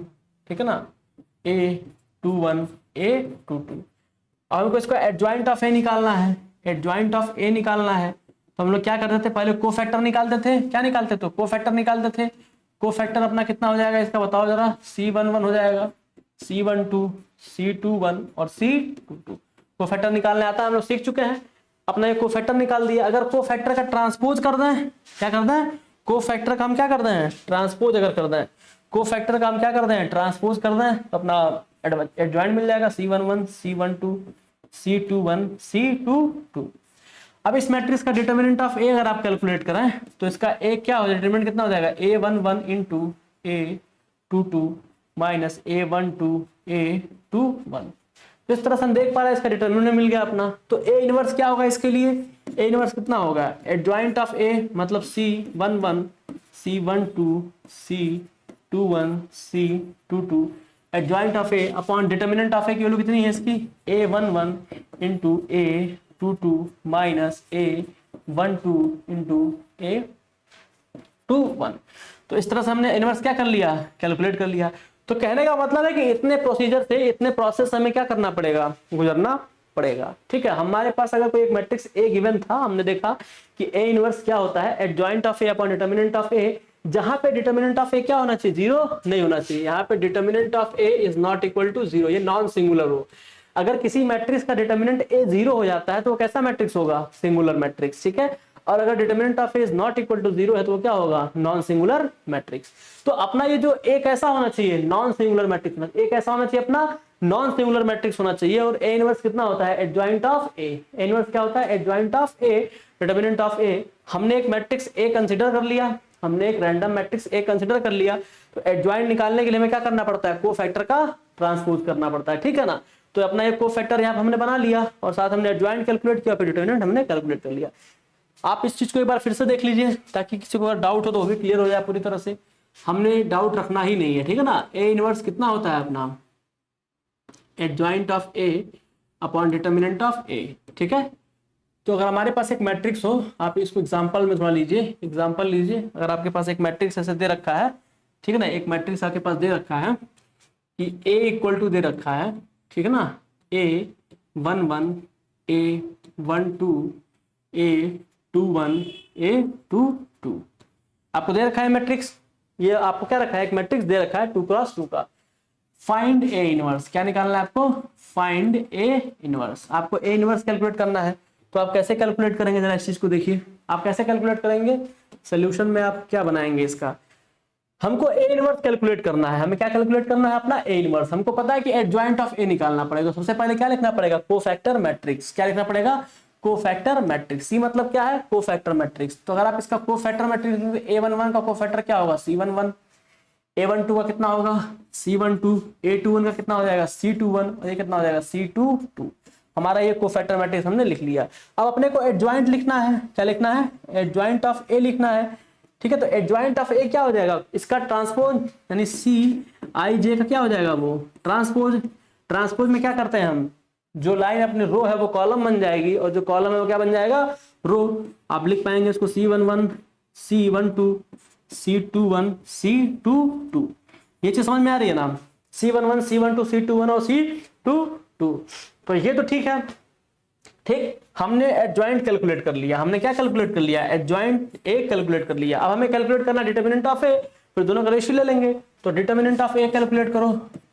ठीक है ना, A21 A22। अब हमको इसको एडजॉइंट ऑफ ए निकालना है, एडजॉइंट ऑफ ए निकालना है तो हम लोग क्या करते थे, पहले कोफैक्टर निकालते थे। क्या निकालते थे, कोफैक्टर निकालते थे। कोफैक्टर अपना कितना हो जाएगा इसका बताओ जरा, C11 हो जाएगा, C12 C21 और C22। कोफैक्टर निकालने आता है, हम लोग सीख चुके हैं। अपना ये कोफैक्टर निकाल दिया। अगर कोफैक्टर का ट्रांसपोज कर दें, क्या कर दें, कोफैक्टर का हम क्या कर दें, ट्रांसपोज अगर कर दें, कोफैक्टर का हम क्या कर दें, ट्रांसपोज कर दें, तो अपना एडजॉइंट मिल जाएगा C11 C12 C21 C22। अब इस मैट्रिक्स का डिटरमिनेंट ऑफ ए अगर आप कैलकुलेट करें तो इसका ए क्या हो जाएगा, डिटरमिनेंट कितना हो जाएगा, A11 into A22 minus A12 A21। तो इस तरह से हम देख पा रहे हैं इसका डिटरमिनेंट मिल गया अपना। तो ए इनवर्स क्या होगा इसके लिए, ए इनवर्स कितना होगा, एडजॉइंट ऑफ ए मतलब C11 C12 C21 C22 adjoint of A upon determinant of A की वैल्यू कितनी है इसकी, A11 into A22 minus A12 into A21। तो इस तरह से हमने इनवर्स क्या कर लिया, कैलकुलेट कर लिया। तो कहने का मतलब है कि इतने प्रोसीजर से, इतने प्रोसेस हमें क्या करना पड़ेगा, गुजरना पड़ेगा, ठीक है। हमारे पास अगर कोई एक मैट्रिक्स ए गिवन था, हमने देखा कि ए इनवर्स क्या होता है, adjoint of A upon determinant of A, जहां पे डिटरमिनेंट ऑफ ए क्या होना चाहिए, जीरो नहीं होना चाहिए। यहाँ पे determinant of A is not equal to zero, ये नॉन सिंगुलर हो। अगर किसी मैट्रिक्स का डिटरमिनेंट ए जीरो हो जाता है तो वो कैसा मैट्रिक्स होगा, सिंगुलर मैट्रिक्स, ठीक है। और अगर determinant of A is not equal to zero है तो वो क्या होगा, नॉन सिंगुलर मैट्रिक्स। तो अपना ये जो ए कैसा होना चाहिए, नॉन सिंगुलर मैट्रिक्स, ए कैसा होना चाहिए अपना, नॉन सिंगुलर मैट्रिक्स होना चाहिए। और ए इनवर्स कितना होता है, adjoint of A. A inverse क्या होता है, adjoint of A, determinant of A. हमने एक मैट्रिक्स ए कंसीडर कर लिया, हमने एक रैंडम मैट्रिक्स ए कंसीडर कर लिया, तो एडजॉइंट निकालने के लिए हमें क्या करना पड़ता है, कोफैक्टर का ट्रांसपोज करना पड़ता है, ठीक है ना। तो अपना एक कोफैक्टर यहाँ पे हमने बना लिया और साथ हमने एडजॉइंट कैलकुलेट किया, फिर डिटरमिनेंट हमने कैलकुलेट कर लिया। आप इस चीज को एक बार फिर से देख लीजिए ताकि किसी को अगर डाउट हो तो वो भी क्लियर हो जाए पूरी तरह से। हमने डाउट रखना ही नहीं है, ठीक है ना। ए इनवर्स कितना होता है अपना, adjoint of A upon determinant of A, ठीक है। तो अगर हमारे पास एक मैट्रिक्स हो, आप इसको एग्जांपल में थोड़ा लीजिए, एग्जांपल लीजिए। अगर आपके पास एक मैट्रिक्स ऐसे दे रखा है, ठीक है ना, एक मैट्रिक्स आपके पास दे रखा है कि ए इक्वल टू दे रखा है, ठीक है ना, A11 A12 A21 A22 आपको दे रखा है मैट्रिक्स। ये आपको क्या रखा है, एक मैट्रिक्स दे रखा है 2x2 का। फाइंड ए इनवर्स, क्या निकालना है आपको, फाइंड ए इनवर्स। आपको ए इनवर्स कैलकुलेट करना है, तो आप कैसे कैलकुलेट करेंगे, जरा इस चीज को देखिए। आप कैसे कैलकुलेट करेंगे, सोल्यूशन में आप क्या बनाएंगे इसका, हमको ए इनवर्स कैलकुलेट करना है। हमें क्या कैलकुलेट करना है अपना, ए इनवर्स। हमको पता है कि एडजॉइंट ऑफ ए निकालना पड़ेगा, तो सबसे पहले क्या लिखना पड़ेगा, कोफैक्टर मैट्रिक्स। क्या लिखना पड़ेगा, कोफैक्टर मैट्रिक्स। सी मतलब क्या है, कोफैक्टर मैट्रिक्स। तो अगर आप इसका कोफैक्टर मैट्रिक्स, A11 का कोफैक्टर क्या होगा, C11, A12 का कितना होगा, C12, A21 का कितना हो जाएगा, C21, और ये कितना हो जाएगा, C22। हमारा ये कोफैक्टर मैट्रिक्स हमने लिख लिया। अब अपने को एडजॉइंट लिखना है, क्या लिखना है, एडजॉइंट ऑफ ए लिखना है, ठीक है। तो एडजॉइंट ऑफ ए क्या हो जाएगा, इसका ट्रांसपोज, यानी CIJ का क्या हो जाएगा, वो ट्रांसपोज। ट्रांसपोज में क्या करते हैं हम, जो लाइन अपने रो है वो कॉलम बन जाएगी, और जो कॉलम है वो क्या बन जाएगा, रो। आप लिख पाएंगे इसको C11 C12 C21 C22। ये चीज समझ में आ रही है ना, C11 C12 C21 और C22। तो ये तो ठीक है, ठीक। हमने एडजॉइंट कैलकुलेट कर लिया, हमने क्या कैलकुलेट कर लिया, एडजॉइंट ए कैलकुलेट कर लिया। अब हमें कैलकुलेट करना डिटरमिनेंट ऑफ ए, फिर दोनों का रेशियो ले लेंगे। तो डिटरमिनेंट ऑफ ए कैलकुलेट करो,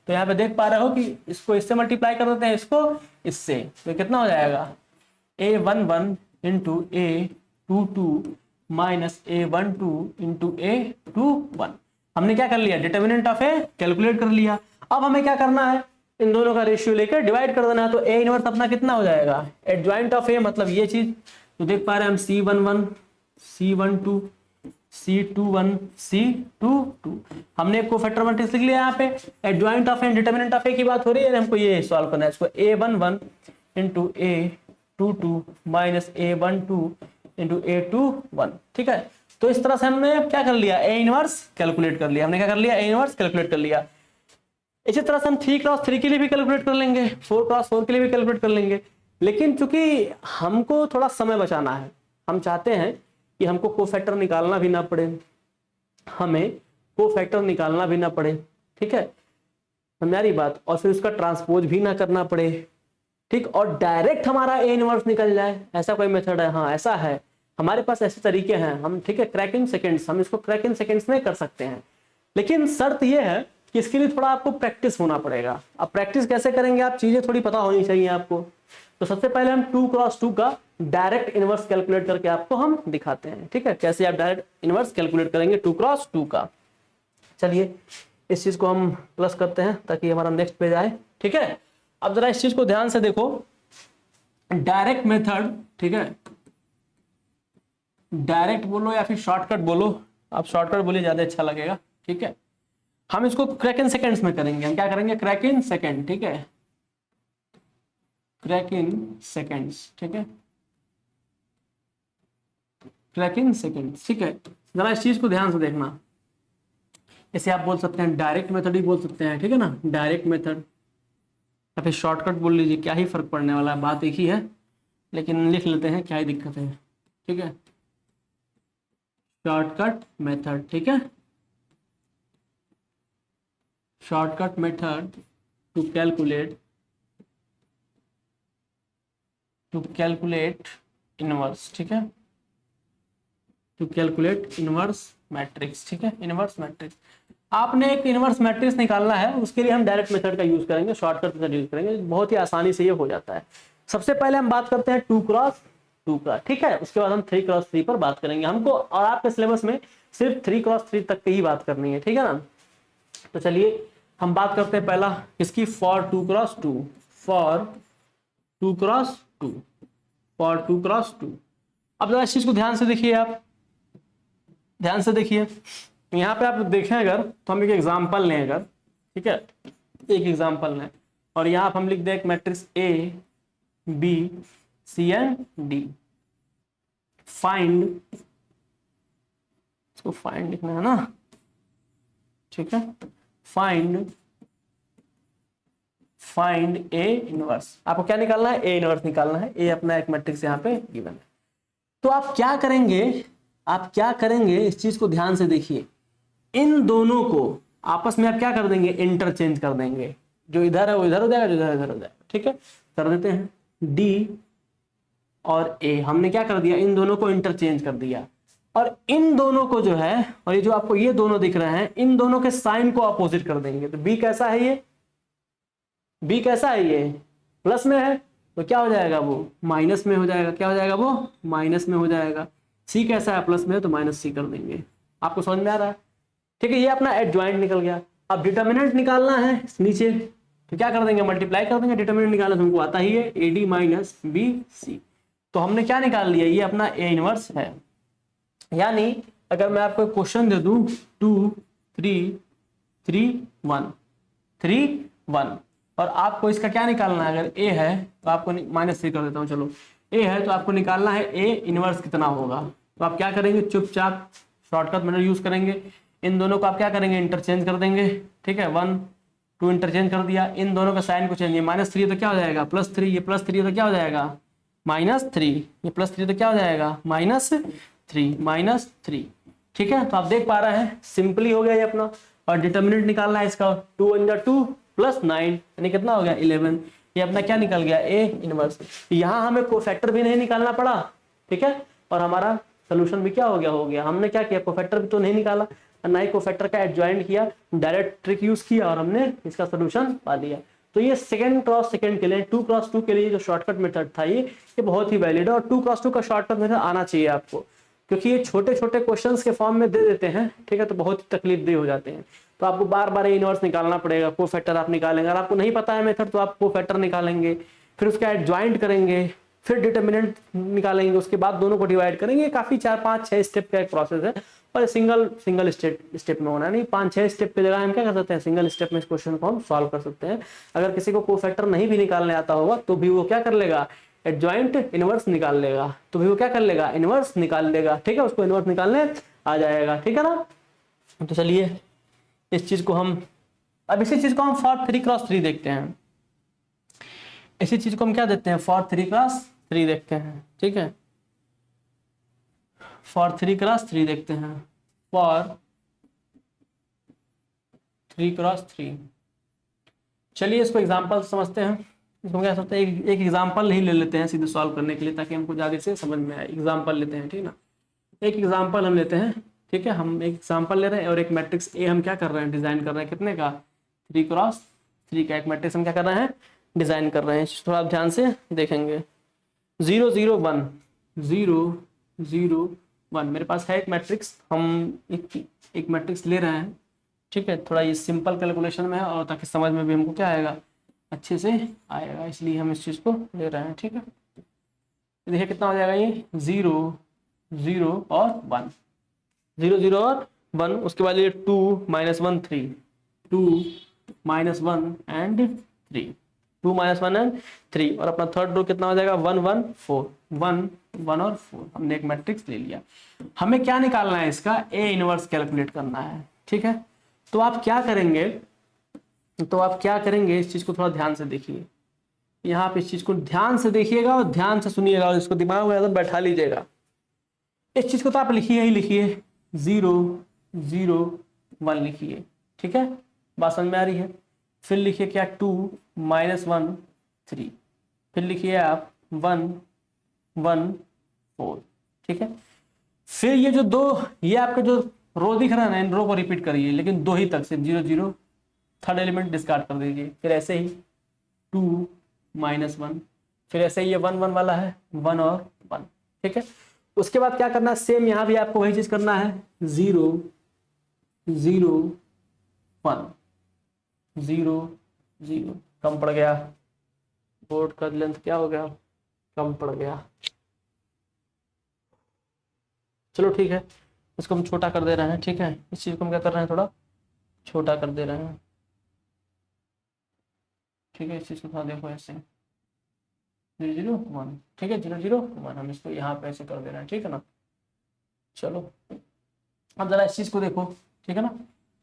तो यहाँ पे देख पा रहे हो कि इसको इससे मल्टीप्लाई कर देते हैं, इसको इससे, तो कितना हो जाएगा a11 into a22 minus a12 into a21। हमने क्या कर लिया, डिटर्मिनेंट ऑफ ए कैलकुलेट कर लिया। अब हमें क्या करना है, इन दोनों का रेशियो लेकर डिवाइड कर देना है। तो ए इनवर्स अपना कितना हो जाएगा, एडजॉइंट ऑफ ए मतलब ये चीज, तो देख पा रहे हैं हम C11 C12 C21 C22, हमने कोफैक्टर मैट्रिक्स लिख लिया यहाँ पे। Adjoint of A determinant of A की बात हो रही है, हमको ये सॉल्व करना है। इसको a11 into a22 minus a12 into a21, ठीक है। तो इस तरह से हमने क्या कर लिया, ए इनवर्स कैलकुलेट कर लिया। हमने क्या कर लिया, ए इनवर्स कैलकुलेट कर लिया। इसी तरह से हम 3x3 के लिए भी कैलकुलेट कर लेंगे, 4x4 के लिए भी कैलकुलेट कर लेंगे। लेकिन चूंकि हमको थोड़ा समय बचाना है, हम चाहते हैं कि हमको कोफैक्टर निकालना भी ना पड़े, हमें कोफैक्टर निकालना भी ना पड़े, ठीक है, हमारी बात, और फिर उसका ट्रांसपोज भी ना करना पड़े, ठीक, और डायरेक्ट हमारा ए इनवर्स निकल जाए, ऐसा कोई मेथड है? हाँ ऐसा है, हमारे पास ऐसे तरीके हैं हम, ठीक है, क्रैक इन सेकेंड्स, हम इसको क्रैक इन सेकेंड्स में कर सकते हैं। लेकिन शर्त यह है कि इसके लिए थोड़ा आपको प्रैक्टिस होना पड़ेगा। अब प्रैक्टिस कैसे करेंगे, आप चीजें थोड़ी पता होनी चाहिए आपको। तो सबसे पहले हम 2x2 का डायरेक्ट इनवर्स कैलकुलेट करके आपको हम दिखाते हैं, ठीक है, कैसे आप डायरेक्ट इनवर्स कैलकुलेट करेंगे 2x2 का। चलिए इस चीज को हम प्लस करते हैं ताकि हमारा नेक्स्ट पेज आए, ठीक है। अब जरा इस चीज को ध्यान से देखो, डायरेक्ट मेथड, ठीक है, डायरेक्ट बोलो या फिर शॉर्टकट बोलो, आप शॉर्टकट बोलिए ज्यादा अच्छा लगेगा, ठीक है। हम इसको क्रैक इन सेकेंड्स में करेंगे, हम क्या करेंगे, क्रैक इन सेकेंड, ठीक है, क्रैक इन सेकेंड्स, ठीक है, क्रैक इन सेकेंड्स, ठीक है। जरा इस चीज को ध्यान से देखना, इसे आप बोल सकते हैं डायरेक्ट मेथड ही बोल सकते हैं, ठीक है ना, डायरेक्ट मेथड या फिर शॉर्टकट बोल लीजिए, क्या ही फर्क पड़ने वाला है, बात एक ही है, लेकिन लिख लेते हैं, क्या ही दिक्कत है, ठीक है, शॉर्टकट मेथड, ठीक है, shortcut method to calculate inverse, ठीक है, टू कैलकुलेट इनवर्स मैट्रिक्स, ठीक है, इनवर्स मैट्रिक्स। आपने एक इनवर्स मैट्रिक्स निकालना है, उसके लिए हम डायरेक्ट मेथड का यूज करेंगे, शॉर्टकट मेथड यूज करेंगे, बहुत ही आसानी से ये हो जाता है। सबसे पहले हम बात करते हैं 2x2 का, ठीक है, उसके बाद हम 3x3 पर बात करेंगे। हमको और आपके सिलेबस में सिर्फ 3x3 तक की ही बात करनी है, ठीक है ना। तो चलिए हम बात करते हैं पहला इसकी, for 2x2, for 2x2, for 2x2। अब जरा इस चीज को ध्यान से देखिए, आप ध्यान से देखिए, यहाँ पे आप देखें अगर, तो हम एक एग्जाम्पल लें अगर, ठीक है, एक एग्जाम्पल लें, और यहाँ पर हम लिख दें एक matrix A B C and D, find, इसको फाइंड लिखना है ना, ठीक है, फाइंड ए इनवर्स। आपको क्या निकालना है, ए इनवर्स निकालना है, ए अपना एक मैट्रिक्स यहाँ पे गिवन है। तो आप क्या करेंगे, इस चीज को ध्यान से देखिए, इन दोनों को आपस में आप क्या कर देंगे, इंटरचेंज कर देंगे, जो इधर है वो इधर हो जाएगा, जो इधर इधर हो जाएगा, ठीक है, कर देते हैं। डी और ए हमने क्या कर दिया, इन दोनों को इंटरचेंज कर दिया, और इन दोनों को जो है, और ये जो आपको ये दोनों दिख रहे हैं, इन दोनों के साइन को अपोजिट कर देंगे। तो बी कैसा है, ये बी कैसा है, ये प्लस में है, तो क्या हो जाएगा, वो माइनस में हो जाएगा, क्या हो जाएगा, वो माइनस में हो जाएगा। सी कैसा है, प्लस में है, तो माइनस सी कर देंगे। आपको समझ में आ रहा है, ठीक है, ये अपना एडजॉइंट निकल गया। अब डिटर्मिनेंट निकालना है नीचे, तो क्या कर देंगे, मल्टीप्लाई कर देंगे, डिटर्मिनेंट निकालना तो हमको आता ही है, A D minus B C. तो हमने क्या निकाल लिया, ये अपना ए इनवर्स है। यानी अगर मैं आपको क्वेश्चन दे दूं 2 3 3 1 3 1, और आपको इसका क्या निकालना है, अगर ए है तो आपको -3 कर देता हूँ, चलो ए है तो आपको निकालना है ए इनवर्स कितना होगा। तो आप क्या करेंगे, चुपचाप शॉर्टकट मेथड यूज करेंगे, इन दोनों को आप क्या करेंगे, इंटरचेंज कर देंगे, ठीक है, 1 2 इंटरचेंज कर दिया, इन दोनों का साइन को चेंज, ये -3 तो क्या हो जाएगा, +3, ये +3 तो क्या हो जाएगा, -3, ये +3 तो क्या हो जाएगा, -3, ठीक है। तो आप देख पा रहे हैं सिंपली हो गया ये अपना। और डिटर्मिनेंट निकालना है इसका, 2 1 2 + 9 यानी कितना हो गया, 11। ये अपना क्या निकल गया, ए इनवर्स। यहाँ हमें कोफैक्टर भी नहीं निकालना पड़ा, ठीक है, और हमारा सोल्यूशन भी क्या हो गया, हमने क्या किया, कोफैक्टर भी तो नहीं निकाला, और ना ही कोफैक्टर का एडजॉइंट किया, डायरेक्ट ट्रिक यूज किया और हमने इसका सोल्यूशन पा लिया। तो ये सेकंड क्रॉस सेकंड के लिए 2x2 के लिए जो शॉर्टकट मेथड था ये बहुत ही वैलिड है और 2x2 का शॉर्टकट मेथड आना चाहिए आपको, क्योंकि ये छोटे छोटे क्वेश्चंस के फॉर्म में दे देते हैं, ठीक है, तो बहुत ही तकलीफ हो जाते हैं। तो आपको बार बार इनवर्स निकालना पड़ेगा, कोफैक्टर आप निकालेंगे, अगर आपको नहीं पता है मेथड तो आप कोफैक्टर निकालेंगे, फिर उसका एडजॉइंट करेंगे, फिर डिटर्मिनेंट निकालेंगे, उसके बाद दोनों को डिवाइड करेंगे। काफी 4 5 6 स्टेप का एक प्रोसेस है और सिंगल स्टेप में होना नहीं, 5 6 स्टेप की जगह हम क्या कर सकते हैं, सिंगल स्टेप में इस क्वेश्चन को हम सॉल्व कर सकते हैं। अगर किसी को कोफैक्टर नहीं भी निकालने आता होगा तो भी वो क्या कर लेगा, एडजॉइंट इनवर्स निकाल लेगा, तो भी वो क्या कर लेगा, इनवर्स निकाल लेगा, ठीक है, उसको इनवर्स निकालने आ जाएगा, ठीक है ना। तो चलिए इस चीज को हम अब इसी चीज को हम फॉर 3x3 देखते हैं। इसी चीज को हम क्या देते हैं, फॉर 3x3 देखते हैं, ठीक है, फॉर 3x3 देखते हैं, फॉर 3x3। चलिए इसको एग्जांपल समझते हैं। इसको क्या समझते हैं, एक एग्जांपल ही ले लेते हैं सीधे सॉल्व करने के लिए, ताकि हमको ज्यादा से समझ में आए। एग्जांपल लेते हैं, ठीक ना, एक एग्जांपल हम लेते हैं, ठीक है, हम एक एग्जांपल ले रहे हैं और एक मैट्रिक्स ए हम क्या कर रहे हैं, डिजाइन कर रहे हैं, कितने का, 3x3 का एक मैट्रिक्स हम क्या कर रहे हैं, डिजाइन कर रहे हैं। थोड़ा आप ध्यान से देखेंगे, 0 0 1 0 0 1 मेरे पास है एक मैट्रिक्स, हम एक मैट्रिक्स ले रहे हैं, ठीक है। थोड़ा ये सिंपल कैलकुलेशन में है और ताकि समझ में भी हमको क्या आएगा, अच्छे से आएगा, इसलिए हम इस चीज को ले रहे हैं, ठीक है। देखिए कितना हो जाएगा ये, 0 0 और 1, 0 0 और 1, उसके बाद ये 2 -1 3, 2 -1 एंड 3, 2 -1 एंड 3, और अपना थर्ड रो कितना हो जाएगा, 1 1 4, 1 1 और 4। हमने एक मैट्रिक्स ले लिया, हमें क्या निकालना है, इसका ए इनवर्स कैलकुलेट करना है, ठीक है। तो आप क्या करेंगे, इस चीज को थोड़ा ध्यान से देखिए, यहाँ पे इस चीज को ध्यान से देखिएगा और ध्यान से सुनिएगा और इसको दिमाग में एकदम बैठा लीजिएगा। इस चीज को तो आप लिखिए ही लिखिए, 0 0 1 लिखिए, ठीक है, बात समझ में आ रही है। फिर लिखिए क्या, 2 -1 3, फिर लिखिए आप 1 1 4, ठीक है। फिर ये जो दो, ये आपके जो रो दिख रहा है ना, इन रो को रिपीट करिए, लेकिन 2 ही तक, सिर्फ 0 0, थर्ड एलिमेंट डिस्कार्ड कर दीजिए। फिर ऐसे ही 2 -1, फिर ऐसे ही ये 1 1 वाला है, 1 और 1, ठीक है। उसके बाद क्या करना है, सेम यहाँ भी आपको वही चीज करना है, 0 0 1 0 0, कम पड़ गया, बोर्ड का लेंथ क्या हो गया, कम पड़ गया, चलो ठीक है, इसको हम छोटा कर दे रहे हैं, ठीक है। इस चीज को हम क्या कर रहे हैं, थोड़ा छोटा कर दे रहे हैं, ठीक है। इस चीज को थोड़ा देखो ऐसे, 0 0 1, ठीक है, 0 0 1, हम इसको यहाँ पे ऐसे कर दे रहे हैं, ठीक है ना। चलो अब जरा इस चीज को देखो, ठीक है ना,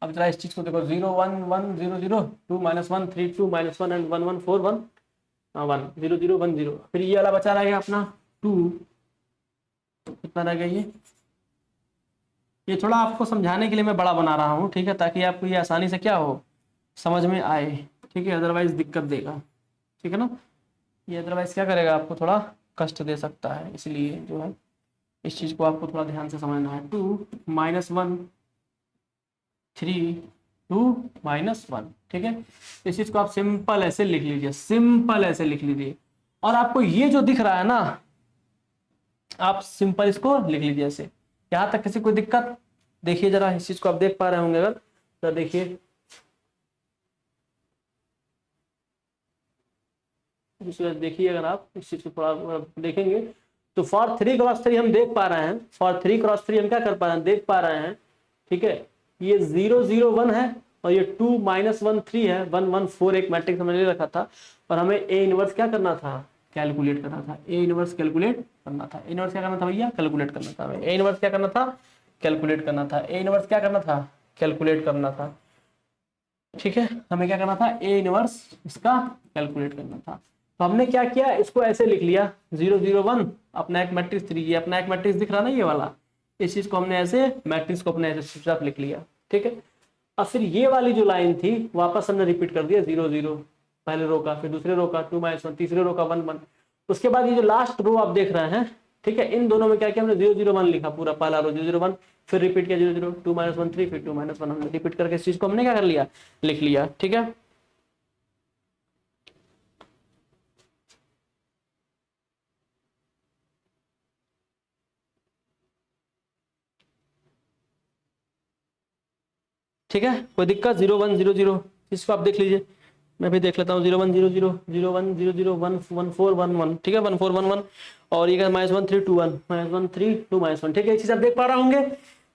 अब जरा इस चीज को देखो, 0 1 1 0 0, 2 -1 3, 2 -1 एंड 1 1 4 1 1, 0 0 1 0। फिर ये वाला बचा रहेगा अपना 2, कितना रह गया ये थोड़ा आपको समझाने के लिए मैं बड़ा बना रहा हूँ, ठीक है, ताकि आपको ये आसानी से क्या हो, समझ में आए, ठीक है, अदरवाइज दिक्कत देगा, ठीक है ना। ये अदरवाइज क्या करेगा, आपको थोड़ा कष्ट दे सकता है, इसलिए जो है इस चीज को आपको थोड़ा ध्यान से समझना है। 2 -1 3 2 -1, ठीक है। इस चीज को आप सिंपल ऐसे लिख लीजिए, सिंपल ऐसे लिख लीजिए, और आपको ये जो दिख रहा है ना, आप सिंपल इसको लिख लीजिए ऐसे। यहाँ तक किसी कोई दिक्कत, देखिए जरा इस चीज को आप देख पा रहे होंगे, अगर तो देखिए देखिए, अगर आप इस चीज को थोड़ा देखेंगे तो फॉर 3x3 हम देख पा रहे हैं, फॉर 3x3 हम क्या कर पा रहे हैं, देख पा रहे हैं, ठीक है। ये 0 0 1 है और ये 2 -1 3 है, 1 1 4 एक मैट्रिक्स हमने ले रखा था, और हमें ए इनवर्स क्या करना था, कैलकुलेट करना था, ए इनवर्स कैलकुलेट करना था। ए इनवर्स क्या करना था भैया, कैलकुलेट करना था हमें। ए इनवर्स क्या करना था, कैलकुलेट करना था। ए इनवर्स क्या करना था, कैलकुलेट करना था, ठीक है। हमें क्या करना था, ए इनवर्स इसका कैलकुलेट करना था। तो हमने क्या किया, इसको ऐसे लिख लिया, 0 0 1 अपना एक मैट्रिक्स 3, ये अपना एक मैट्रिक्स दिख रहा ना ये वाला, इस चीज को हमने ऐसे मैट्रिक्स को अपने ऐसे चुपचाप लिख लिया, ठीक है। और फिर ये वाली जो लाइन थी वापस हमने रिपीट कर दिया, 0 0 पहले रो का, फिर दूसरे रो का 2 -1, तीसरे रो का 1 1। उसके बाद ये जो लास्ट रो आप देख रहे हैं, ठीक है, इन दोनों में क्या किया हमने 0 0 1 लिखा, पूरा पहला रो 0 0 1, फिर रिपीट किया 0 0 2 -1 3, फिर 2 -1 हमने रिपीट करके इस चीज को हमने क्या कर लिया, लिख लिया। ठीक है, ठीक है, कोई दिक्कत? 0 1 0 0 इसको आप देख लीजिए, मैं भी देख लेता हूँ। 0 1 0 0 0 1 0 0 1 1 4 1 1, ठीक है, 1 4 1 1, और ये -1 3 2 1 -1 3 2 -1, ठीक है, ये चीज आप देख पा रहे होंगे।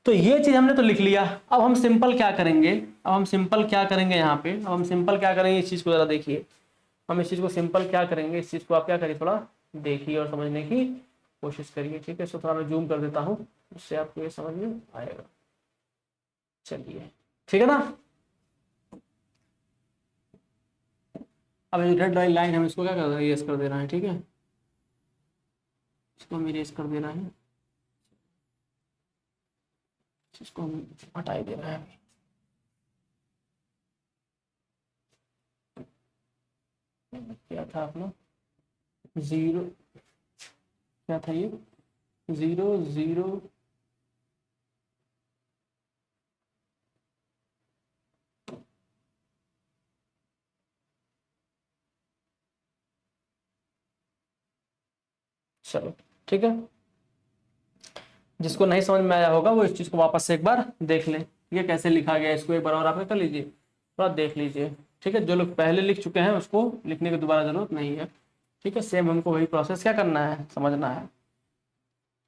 तो ये चीज हमने तो लिख लिया। अब हम सिंपल क्या करेंगे, अब हम सिंपल क्या करेंगे यहाँ पे, अब हम सिंपल क्या करेंगे, इस चीज को जरा देखिए, हम इस चीज को सिंपल क्या करेंगे, इस चीज को आप क्या करिए, थोड़ा देखिए और समझने की कोशिश करिए। ठीक है, इसको थोड़ा मैं जूम कर देता हूँ, उससे आपको ये समझ में आएगा। चलिए, ठीक है ना। अब ये रेड वाली लाइन हम इसको क्या कर रहे हैं, इरेज कर दे रहे हैं। ठीक है, इसको हम इरेज कर दे रहे हैं, इसको हम हटा ही दे रहे हैं। क्या था अपना 0, क्या था ये 0 0 चलो, ठीक है, जिसको नहीं समझ में आया होगा वो इस चीज को वापस से एक बार देख लें, ये कैसे लिखा गया, इसको एक बार और आप कर लीजिए, थोड़ा देख लीजिए। ठीक है, जो लोग पहले लिख चुके हैं उसको लिखने की दोबारा जरूरत नहीं है। ठीक है, सेम हमको वही प्रोसेस क्या करना है, समझना है।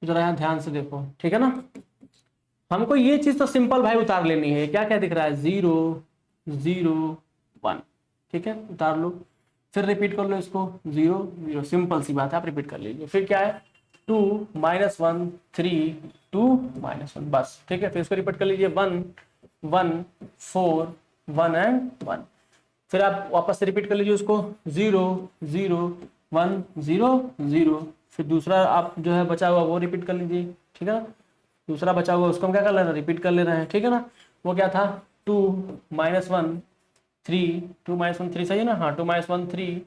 जरा यहाँ ध्यान से देखो, ठीक है ना। हमको ये चीज तो सिंपल भाई उतार लेनी है, क्या क्या दिख रहा है 0 0 1, ठीक है, उतार लो, फिर रिपीट कर लो इसको 0 0, सिंपल सी बात है, आप रिपीट कर लीजिए। फिर क्या है 2 -1 3 2 -1, बस, ठीक है। फिर इसको रिपीट कर लीजिए 1 1 4 1 एंड 1, फिर आप वापस से रिपीट कर लीजिए उसको 0 0 1 0 0, फिर दूसरा आप जो है बचा हुआ वो रिपीट कर लीजिए। ठीक है ना, दूसरा बचा हुआ उसको हम क्या कर ले रहे हैं, रिपीट कर ले रहे हैं। ठीक है ना, वो क्या था 2 -1 3 2 -1 3, सही है ना, हाँ 2 -1 3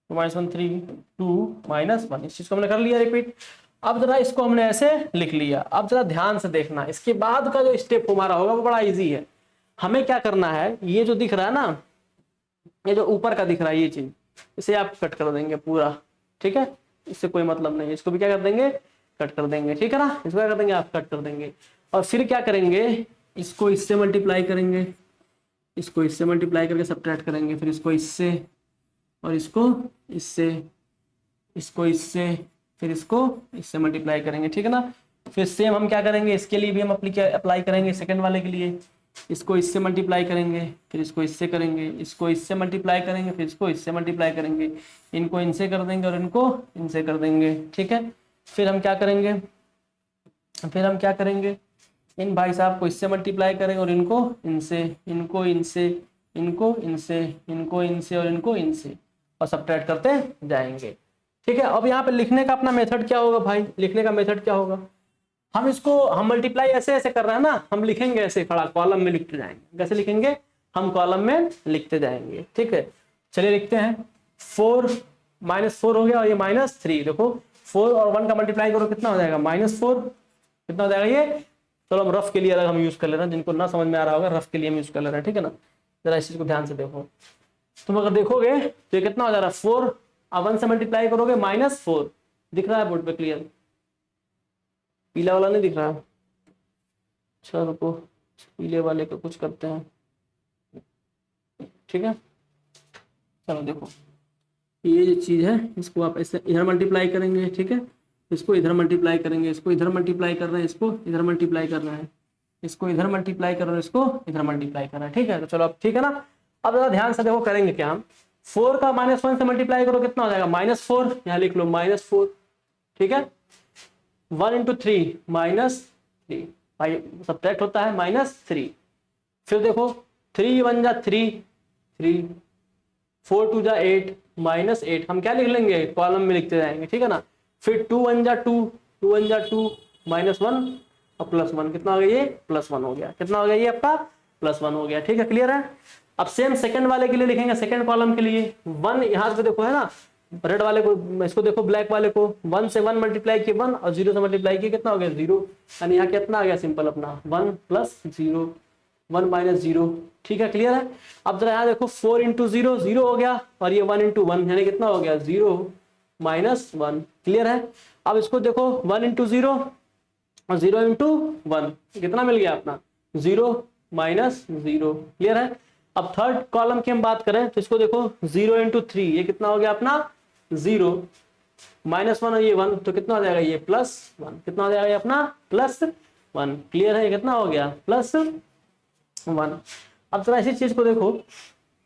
2 -1 3 2 -1, इस चीज को हमने कर लिया रिपीट। अब जरा इसको हमने ऐसे लिख लिया। अब जरा ध्यान से देखना, इसके बाद का जो स्टेप हमारा होगा वो बड़ा इजी है। हमें क्या करना है, ये जो दिख रहा है ना, ये जो ऊपर का दिख रहा है ये चीज, इसे आप कट कर देंगे पूरा। ठीक है, इससे कोई मतलब नहीं है, इसको भी क्या कर देंगे, कट कर देंगे। ठीक है ना, इसको क्या कर देंगे, आप कट कर देंगे। और फिर क्या करेंगे, इसको इससे मल्टीप्लाई करेंगे, इसको इससे मल्टीप्लाई करके सब्ट्रैक्ट करेंगे, फिर इसको इससे, और इसको इससे, इसको इससे, फिर इसको इससे मल्टीप्लाई करेंगे। ठीक है ना, फिर सेम हम क्या करेंगे, इसके लिए भी हम अप्लाई करेंगे, सेकंड वाले के लिए इसको इससे मल्टीप्लाई करेंगे, फिर इसको इससे करेंगे, इसको इससे मल्टीप्लाई करेंगे, फिर इसको इससे मल्टीप्लाई करेंगे, इनको इनसे कर देंगे और इनको इनसे कर देंगे। ठीक है, फिर हम क्या करेंगे, फिर हम क्या करेंगे, इन भाई साहब को इससे मल्टीप्लाई करेंगे और इनको इनसे, इनको इनसे, इनको इनसे, इनको इनसे और इनको इनसे, और सब्ट्रैक्ट करते जाएंगे। ठीक है, अब यहाँ पे लिखने का अपना मेथड क्या होगा भाई, लिखने का मेथड क्या होगा, हम इसको हम मल्टीप्लाई ऐसे ऐसे कर रहे हैं ना, हम लिखेंगे ऐसे खड़ा कॉलम में लिखते जाएंगे। कैसे लिखेंगे, हम कॉलम में लिखते जाएंगे। ठीक है, चलिए लिखते हैं 4 -4 हो गया, और ये -3, देखो 4 और 1 का मल्टीप्लाई करो कितना हो जाएगा, -4, कितना हो जाएगा ये। चलो हम रफ के लिए अलग हम यूज कर ले रहे हैं, जिनको ना समझ में आ रहा होगा रफ के लिए हम यूज कर ले रहे हैं। ठीक है ना, जरा इस चीज को ध्यान से देखो, तुम अगर देखोगे तो ये कितना हो जा रहा है 4, अब 1 से मल्टीप्लाई करोगे -4, दिख रहा है बोर्ड पे क्लियर, पीला वाला नहीं दिख रहा है। अच्छा रुको, पीले वाले को कुछ करते हैं। ठीक है, चलो देखो, ये जो चीज है इसको आप ऐसे इधर मल्टीप्लाई करेंगे। ठीक है, इसको इधर मल्टीप्लाई करेंगे, इसको इधर मल्टीप्लाई कर रहे हैं, इसको इधर मल्टीप्लाई कर रहे हैं, इसको इधर मल्टीप्लाई कर रहे हैं, इसको इधर मल्टीप्लाई कर रहे हैं। ठीक है, तो चलो अब ठीक है ना। अब जरा ध्यान से देखो, करेंगे क्या हम, 4 का -1 से मल्टीप्लाई करो कितना हो जाएगा, -4, यहाँ लिख लो -4। ठीक है, 1 × 3 -3, भाई सब्ट्रैक्ट होता है -3। फिर देखो 3 1 जा 3 3, 4 2 जा 8 -8, हम क्या लिख लेंगे, कॉलम में लिखते जाएंगे। ठीक है ना, फिर 2 1 जा 2 2 1 जा 2 -1 और +1, कितना हो गया ये, +1 हो गया। कितना हो गया ये आपका, +1 हो गया। ठीक है, क्लियर है। अब सेम सेकंड वाले के लिए लिखेंगे, सेकंड कॉलम के लिए 1 यहाँ पे देखो है ना, रेड वाले को, इसको देखो ब्लैक वाले को, 1 से 1 मल्टीप्लाई किए 1 और 0 से मल्टीप्लाई किए कितना हो गया 0, यानी यहाँ कितना आ गया सिंपल अपना 1 प्लस 0 1 माइनस 0। ठीक है, क्लियर है। अब जरा यहाँ देखो 4 इंटू 0 0 हो गया और ये 1 इंटू 1 यानी कितना हो गया 0 माइनस 1। क्लियर है। अब इसको देखो 1 इंटू 0 और 0 इंटू 1 कितना मिल गया अपना 0 माइनस 0। क्लियर है। अब थर्ड कॉलम की हम बात करें तो इसको देखो 0 इंटू 3 ये कितना हो गया अपना 0 माइनस 1 और ये 1 तो कितना हो जाएगा ये प्लस 1, कितना हो जाएगा ये अपना प्लस 1। क्लियर है, ये कितना हो गया प्लस 1। अब जरा इसी चीज को देखो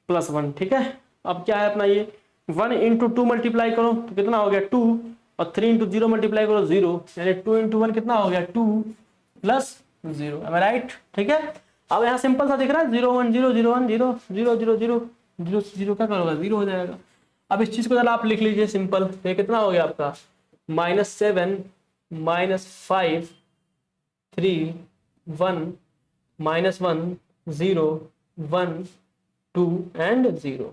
प्लस 1। ठीक है, अब क्या है अपना ये 1 इंटू 2 मल्टीप्लाई करो तो कितना हो गया 2 और 3 इंटू 0 मल्टीप्लाई करो 0 यानी 2 इंटू 1 कितना हो गया 2 प्लस 0। एम आई राइट। ठीक है, अब यहाँ सिंपल सा दिख रहा है 0 1 0 0 1 0 0 0 0 0 0 क्या करोगे 0 हो जाएगा। अब इस चीज को जरा आप लिख लीजिए सिंपल, तो ये कितना हो गया आपका -7 -5 3 1 -1 0 1 2 एंड 0।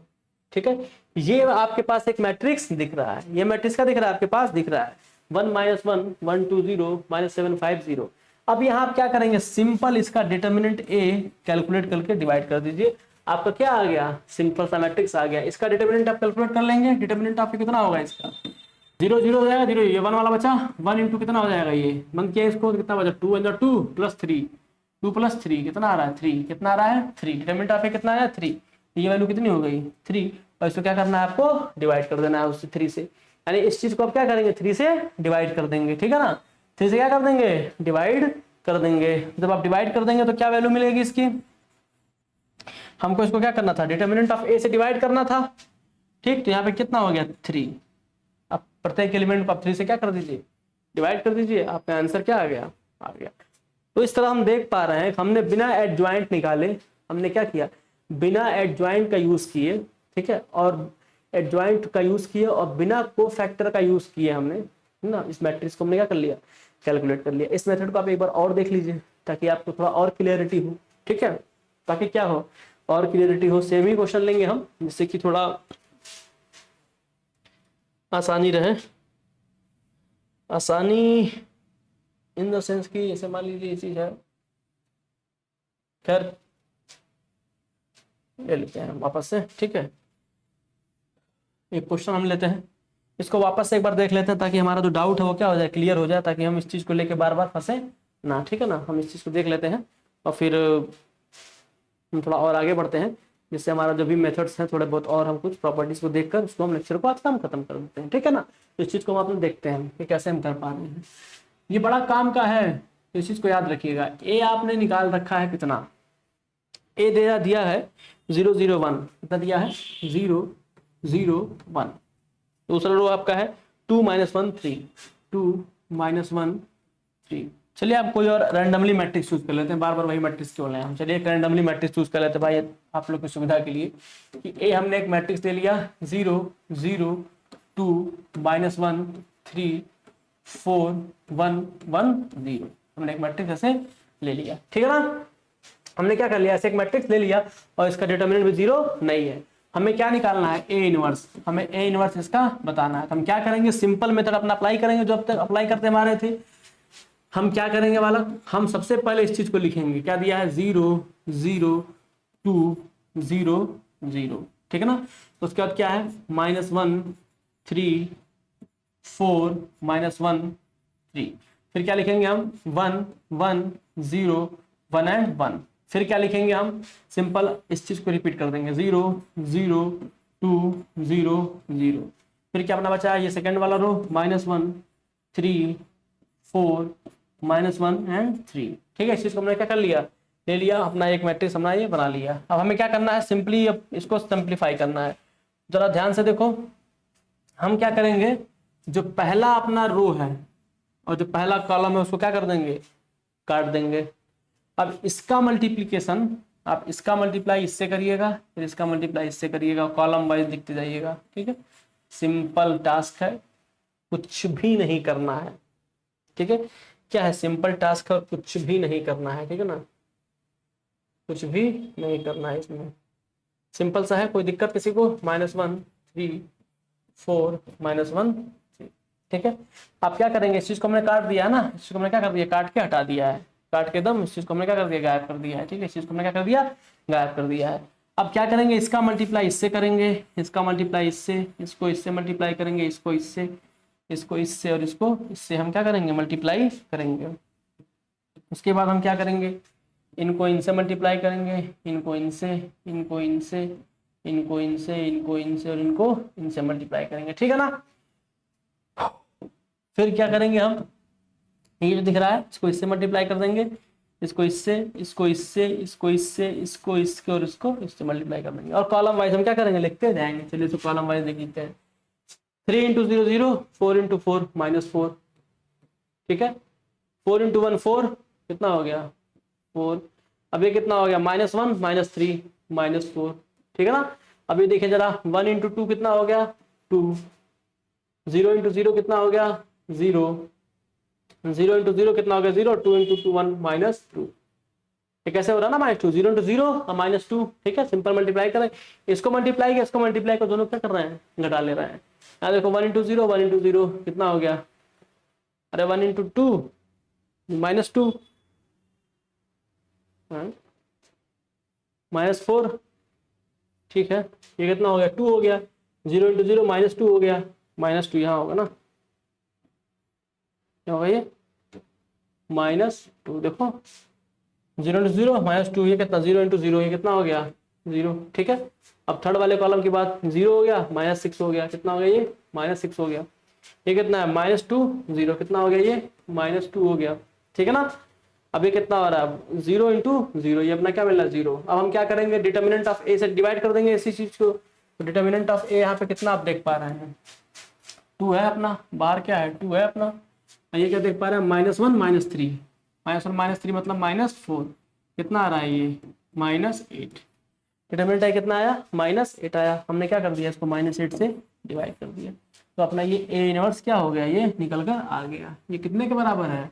ठीक है, ये आपके पास एक मैट्रिक्स दिख रहा है, ये मैट्रिक्स का दिख रहा है आपके पास दिख रहा है 1 -1 1 2 0 -7 5 0। अब यहाँ आप क्या करेंगे सिंपल इसका डिटर्मिनेंट ए कैलकुलेट करके डिवाइड कर दीजिए, आपका क्या आ गया सिंपल सा मैट्रिक्स आ गया। इसका डिटर्मिनेंट आप कैलकुलेट कर लेंगे, डिटर्मिनेंट आपका कितना होगा इसका 0 0 हो जाएगा 0, ये 1 वाला बचा 1 इंटू कितना हो जाएगा ये 1 किया इसको कितना बचा 2 1 2 प्लस 3 2 प्लस 3 कितना आ रहा है 3, कितना आ रहा है 3। डिटर्मिनेंट आपका कितना आया 3, ये वैल्यू कितनी हो गई 3 और इसको क्या करना है आपको डिवाइड कर देना है उससे 3 से, यानी इस चीज को आप क्या करेंगे 3 से डिवाइड कर देंगे। ठीक है ना, 3 से क्या कर देंगे डिवाइड कर देंगे। जब आप डिवाइड कर देंगे तो क्या वैल्यू मिलेगी इसकी, हमको इसको क्या करना था डिटर्मिनेंट ऑफ ए से डिवाइड करना था। ठीक, तो यहाँ पे कितना हो गया 3। अब प्रत्येक एलिमेंट को आप 3 से क्या कर दीजिए डिवाइड कर दीजिए, आपका आंसर क्या आ गया। तो इस तरह हम देख पा रहे हैं हमने बिना एडजॉइंट निकाले, हमने क्या किया बिना एडजॉइंट का यूज किए। ठीक है, और एडजॉइंट का यूज किए और बिना कोफैक्टर का यूज किए हमने ना इस मैट्रिक्स को हमने क्या कर लिया कैलकुलेट कर लिया। इस मेथड को आप एक बार और देख लीजिए ताकि आपको थोड़ा और क्लियरिटी हो। ठीक है, ताकि क्या हो और क्लियरिटी हो। सेम ही क्वेश्चन लेंगे हम जिससे कि थोड़ा आसानी रहे, आसानी इन द सेंस की जैसे मान लीजिए ये चीज है, खैर ले लेते हैं वापस से। ठीक है, एक क्वेश्चन हम लेते हैं, इसको वापस से एक बार देख लेते हैं ताकि हमारा जो डाउट है वो क्या हो जाए क्लियर हो जाए, ताकि हम इस चीज को लेके बार बार फंसे ना। ठीक है ना, हम इस चीज को देख लेते हैं और फिर हम थोड़ा और आगे बढ़ते हैं जिससे हमारा जो भी मेथड्स हैं थोड़े बहुत और हम कुछ प्रॉपर्टीज को देखकर उसको हम लेक्चर को आज काम खत्म कर देते हैं। ठीक है ना, तो इस चीज को हम अपने देखते हैं कि कैसे हम कर पा रहे हैं। ये बड़ा काम का है तो इस चीज को याद रखिएगा। ए आपने निकाल रखा है कितना, ए दिया है 0 0 1, कितना दिया है 0 0 1। दूसरा रो आपका है 2 -1 3 2 -1 3। चलिए आप कोई और रैंडमली मैट्रिक्स चूज कर लेते हैं, बार बार वही मैट्रिक्स क्यों लें हम। चलिए एक रैंडमली मैट्रिक्स चूज कर लेते हैं भाई आप लोग की सुविधा के लिए कि ए हमने एक मैट्रिक्स ले लिया 0 0 2 -1 3 4 1 1 0। हमने एक मैट्रिक्स ऐसे ले लिया। ठीक है ना, हमने क्या कर लिया ऐसे एक मैट्रिक्स ले लिया और इसका डिटर्मिनेंट भी 0 नहीं है। हमें क्या निकालना है ए इनवर्स, हमें ए इनवर्स इसका बताना है। तो हम क्या करेंगे सिंपल मेथड अपना अप्लाई करेंगे जो अब तक अप्लाई करते हमारे थे। हम क्या करेंगे वाला, हम सबसे पहले इस चीज को लिखेंगे, क्या दिया है 0 0 2 0 0। ठीक है ना, तो उसके बाद क्या है -1 3 4 -1 3। फिर क्या लिखेंगे हम 1 1 0 1 एंड 1। फिर क्या लिखेंगे हम सिंपल इस चीज को रिपीट कर देंगे 0 0 2 0 0। फिर क्या अपना बचा है ये सेकंड वाला रो -1 3 4 -1 एंड 3। ठीक है, इस चीज को हमने क्या कर लिया ले लिया अपना एक मैट्रिक्स हमारा ये बना लिया। अब हमें क्या करना है सिंपली अब इसको सिंप्लीफाई करना है। जरा ध्यान से देखो, हम क्या करेंगे जो पहला अपना रो है और जो पहला कॉलम है उसको क्या कर देंगे काट देंगे। अब इसका मल्टीप्लीकेशन आप इसका मल्टीप्लाई इससे करिएगा, फिर इसका मल्टीप्लाई इससे करिएगा, कॉलम वाइज लिखते जाइएगा। ठीक है, सिंपल टास्क है, कुछ भी नहीं करना है। ठीक है, क्या है सिंपल टास्क है और कुछ भी नहीं करना है। ठीक है ना, कुछ भी नहीं करना है इसमें, सिंपल सा है। कोई दिक्कत किसी को -1 3 4 -1 3। ठीक है, अब क्या करेंगे, इस चीज को हमने काट दिया है ना, इस चीज को हमने क्या कर दिया, काट के हटा दिया है, काट के दम इस चीज को हमने क्या कर दिया, गायब कर दिया है। ठीक है, इस चीज को हमने क्या कर दिया, गायब कर दिया है। अब क्या करेंगे, इसका मल्टीप्लाई इससे करेंगे, इसका मल्टीप्लाई इससे, इसको इससे मल्टीप्लाई करेंगे, इसको इससे, इसको इससे और इसको इससे हम क्या करेंगे, मल्टीप्लाई करेंगे। उसके बाद हम क्या करेंगे, इनको इनसे मल्टीप्लाई करेंगे, इनको इनसे, इनको इनसे, इनको इनसे, इनको इनसे और इनको इनसे मल्टीप्लाई करेंगे। ठीक है ना, फिर क्या करेंगे हम, ये जो दिख रहा है इसको इससे मल्टीप्लाई कर देंगे, इसको इससे, इसको इससे, इसको इससे, इसको इसके और इसको इससे मल्टीप्लाई कर देंगे। और कॉलम वाइज हम क्या करेंगे, लिखते जाएंगे। चलिए तो कॉलम वाइज देख लेते हैं। 3 × 0 0, 4 × 4 -4। ठीक है, 4 × 1 4, कितना हो गया 4। अब ये कितना हो गया, -1 -3 -4। ठीक है ना, अब ये देखिए जरा, 1 × 2 कितना हो गया 2, 0 × 0 कितना हो गया 0, 0 × 0 कितना हो गया 0, 2 × 2 1 -2। ये कैसे हो रहा है ना, -2, 0 × 0 और -2। ठीक है, सिंपल मल्टीप्लाई करें, इसको मल्टीप्लाई किया, इसको मल्टीप्लाई कर, दोनों क्या कर रहे हैं, घटा ले रहे हैं। यहाँ देखो 1 × 0 1 × 0 कितना हो गया, अरे 1 × 2 -2 -4। ठीक है, ये कितना हो गया 2 हो गया, 0 × 0 -2 हो गया, -2 यहाँ होगा ना, क्या होगा ये -2। देखो 0 × 0 -2, ये कितना 0 × 0, ये कितना हो गया 0। ठीक है, अब थर्ड वाले कॉलम की बात, 0 हो गया -6 हो गया, कितना हो गया ये -6 हो गया। ये कितना है -2 0, कितना हो गया ये -2 हो गया। ठीक है ना, अब ये कितना हो रहा है 0 × 0, ये अपना क्या मिल रहा है 0। अब हम क्या करेंगे, डिटर्मिनेंट ऑफ ए से डिवाइड कर देंगे इसी चीज को। तो डिटर्मिनेंट ऑफ ए यहाँ पे कितना आप देख पा रहे हैं, 2 है अपना, बाहर क्या है 2 है अपना, ये क्या देख पा रहे हैं -1 -3, -1 -3 मतलब -4, कितना आ रहा है ये -8। डिटर्मिनेंट है कितना आया -8 आया, हमने क्या कर दिया, इसको -8 से डिवाइड कर दिया। तो अपना ये ए इनवर्स क्या हो गया, ये निकल कर आ गया। ये कितने के बराबर है,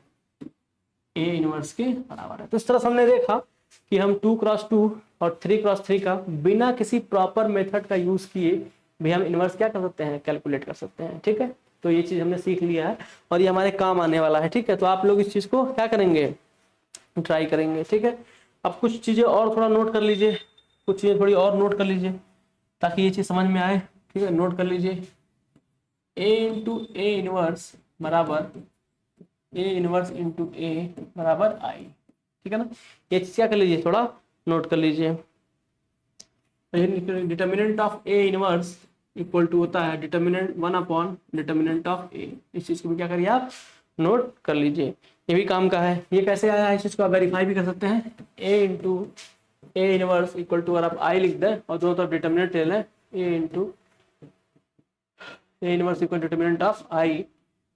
ए इनवर्स के बराबर है। तो इस तरह से हमने देखा कि हम 2 × 2 और 3 × 3 का बिना किसी प्रॉपर मेथड का यूज किए भी हम इनवर्स क्या कर सकते हैं, कैलकुलेट कर सकते हैं। ठीक है, तो ये चीज हमने सीख लिया है और ये हमारे काम आने वाला है। ठीक है, तो आप लोग इस चीज को क्या करेंगे, ट्राई करेंगे। ठीक है, अब कुछ चीजें और थोड़ा नोट कर लीजिए, कुछ चीजें थोड़ी और नोट कर लीजिए ताकि ये चीज समझ में आए। ठीक है, नोट कर लीजिए, ए × ए इनवर्स बराबर ए इनवर्स × ए बराबर आई। ठीक है ना, ये चीज क्या कर लीजिए, थोड़ा नोट कर लीजिए। Determinant of A inverse equal to होता है डिटर्मिनेंट 1 डिटर्मिनेंट ऑफ ए। इस चीज को भी क्या करिए आप नोट कर लीजिए, ये भी काम का है। ये कैसे आया है, इस चीज को आप वेरीफाई भी कर सकते हैं। ए × ए इनवर्स इक्वल टू, अगर आप आई लिख दें और दोनों तरफ डिटर्मिनेंट ले लें, A × A inverse equal determinant of I,